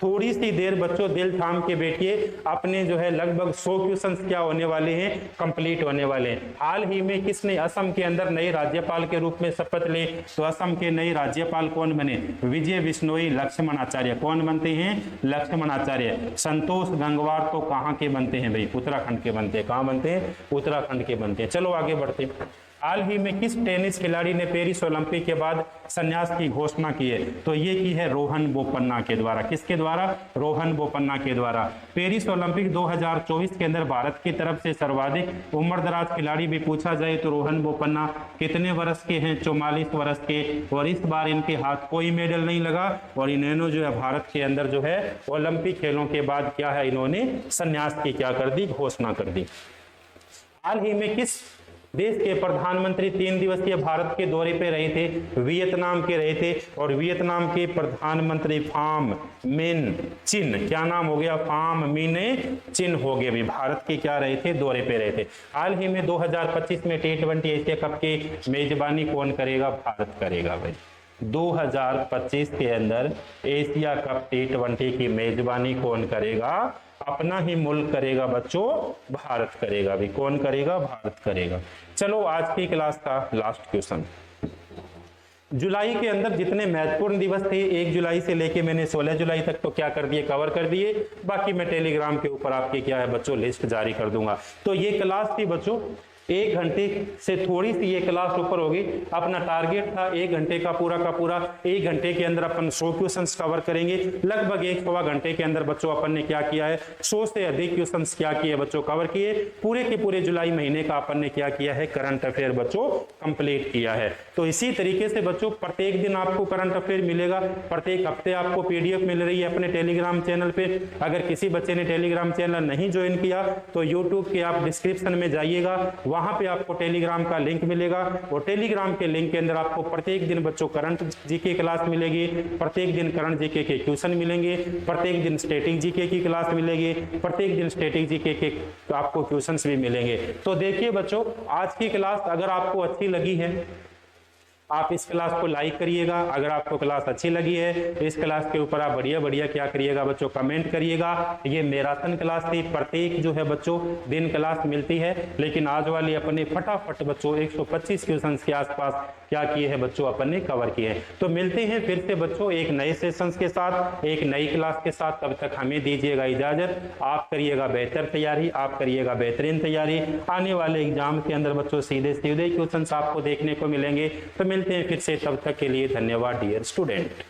S1: थोड़ी सी देर बच्चों दिल थाम के बैठिए। अपने जो है लगभग 100 क्वेश्चंस क्या होने वाले हैं? कंप्लीट होने वाले हैं। हाल ही में किसने असम के अंदर नए राज्यपाल के रूप में शपथ ली? तो असम के नए राज्यपाल कौन बने? विजय बिश्नोई लक्ष्मण आचार्य। कौन बनते हैं? लक्ष्मण आचार्य। संतोष गंगवार तो कहाँ के बनते हैं भाई? उत्तराखंड के बनते हैं। कहाँ बनते हैं? उत्तराखंड के बनते हैं। चलो आगे बढ़ते हैं। हाल ही में किस टेनिस खिलाड़ी ने पेरिस ओलंपिक के बाद संन्यास की घोषणा की है? तो ये की है रोहन बोपन्ना के द्वारा। किसके द्वारा? रोहन बोपन्ना के द्वारा। पेरिस ओलंपिक 2024 के अंदर भारत की तरफ से सर्वाधिक उम्रदराज खिलाड़ी भी पूछा जाए तो रोहन बोपन्ना कितने वर्ष के हैं? 44 वर्ष के। और इस बार इनके हाथ कोई मेडल नहीं लगा और इन्होंने जो है भारत के अंदर जो है ओलंपिक खेलों के बाद क्या है, इन्होंने संन्यास की क्या कर दी? घोषणा कर दी। हाल ही में किस देश के प्रधानमंत्री 3 दिवसीय भारत के दौरे पे रहे थे? वियतनाम के रहे थे। और वियतनाम के प्रधानमंत्री फाम मिन चिन। क्या नाम हो गया? फाम मिन चिन हो गए भी। भारत के क्या रहे थे? दौरे पे रहे थे। हाल ही में 2025 में T20 एशिया कप की मेजबानी कौन करेगा? भारत करेगा भाई। 2025 के अंदर एशिया कप T20 की मेजबानी कौन करेगा? अपना ही मुल्क करेगा बच्चों, भारत करेगा भी। कौन करेगा? भारत करेगा। चलो आज की क्लास का लास्ट क्वेश्चन। जुलाई के अंदर जितने महत्वपूर्ण दिवस थे 1 जुलाई से लेके मैंने 16 जुलाई तक तो क्या कर दिए? कवर कर दिए। बाकी मैं टेलीग्राम के ऊपर आपके क्या है बच्चों लिस्ट जारी कर दूंगा। तो ये क्लास थी बच्चों 1 घंटे से थोड़ी सी ये क्लास ऊपर होगी। अपना टारगेट था 1 घंटे का पूरा 1 घंटे के अंदर अपन 100 क्वेश्चंस कवर करेंगे। लगभग 1 घंटे के अंदर बच्चों अपन ने क्या किया है? 100 से अधिक क्वेश्चंस क्या किए बच्चों? कवर किए। पूरे के पूरे जुलाई महीने का अपन ने क्या किया है? करंट अफेयर बच्चों कंप्लीट किया है। तो इसी तरीके से बच्चों प्रत्येक दिन आपको करंट अफेयर मिलेगा। प्रत्येक हफ्ते आपको PDF मिल रही है अपने टेलीग्राम चैनल पे। अगर किसी बच्चे ने टेलीग्राम चैनल नहीं ज्वाइन किया तो यूट्यूब के आप डिस्क्रिप्शन में जाइएगा, वहां पे आपको टेलीग्राम का लिंक मिलेगा। और टेलीग्राम के लिंक के अंदर आपको प्रत्येक दिन बच्चों करंट जीके क्लास मिलेगी, प्रत्येक दिन करंट जीके के क्वेश्चन मिलेंगे, प्रत्येक दिन स्टैटिक जीके की क्लास मिलेगी, प्रत्येक दिन स्टैटिक जीके के आपको क्वेश्चंस भी मिलेंगे। तो देखिए बच्चों, आज की क्लास अगर आपको अच्छी लगी है आप इस क्लास को लाइक करिएगा। अगर आपको क्लास अच्छी लगी है इस क्लास के ऊपर आप बढ़िया क्या करिएगा बच्चों? कमेंट करिएगा। ये मैराथन क्लास थी, प्रत्येक जो है बच्चों दिन क्लास मिलती है, लेकिन आज वाली अपने फटाफट बच्चों 125 क्वेश्चंस के आसपास क्या किए हैं बच्चों? अपन ने कवर किए हैं। तो मिलते हैं फिर से बच्चों एक नए सेशंस के साथ, एक नई क्लास के साथ। तब तक हमें दीजिएगा इजाजत। आप करिएगा बेहतर तैयारी, आप करिएगा बेहतरीन तैयारी। आने वाले एग्जाम के अंदर बच्चों सीधे क्वेश्चंस आपको देखने को मिलेंगे। तो मिलते हैं फिर से, तब तक के लिए धन्यवाद डियर स्टूडेंट।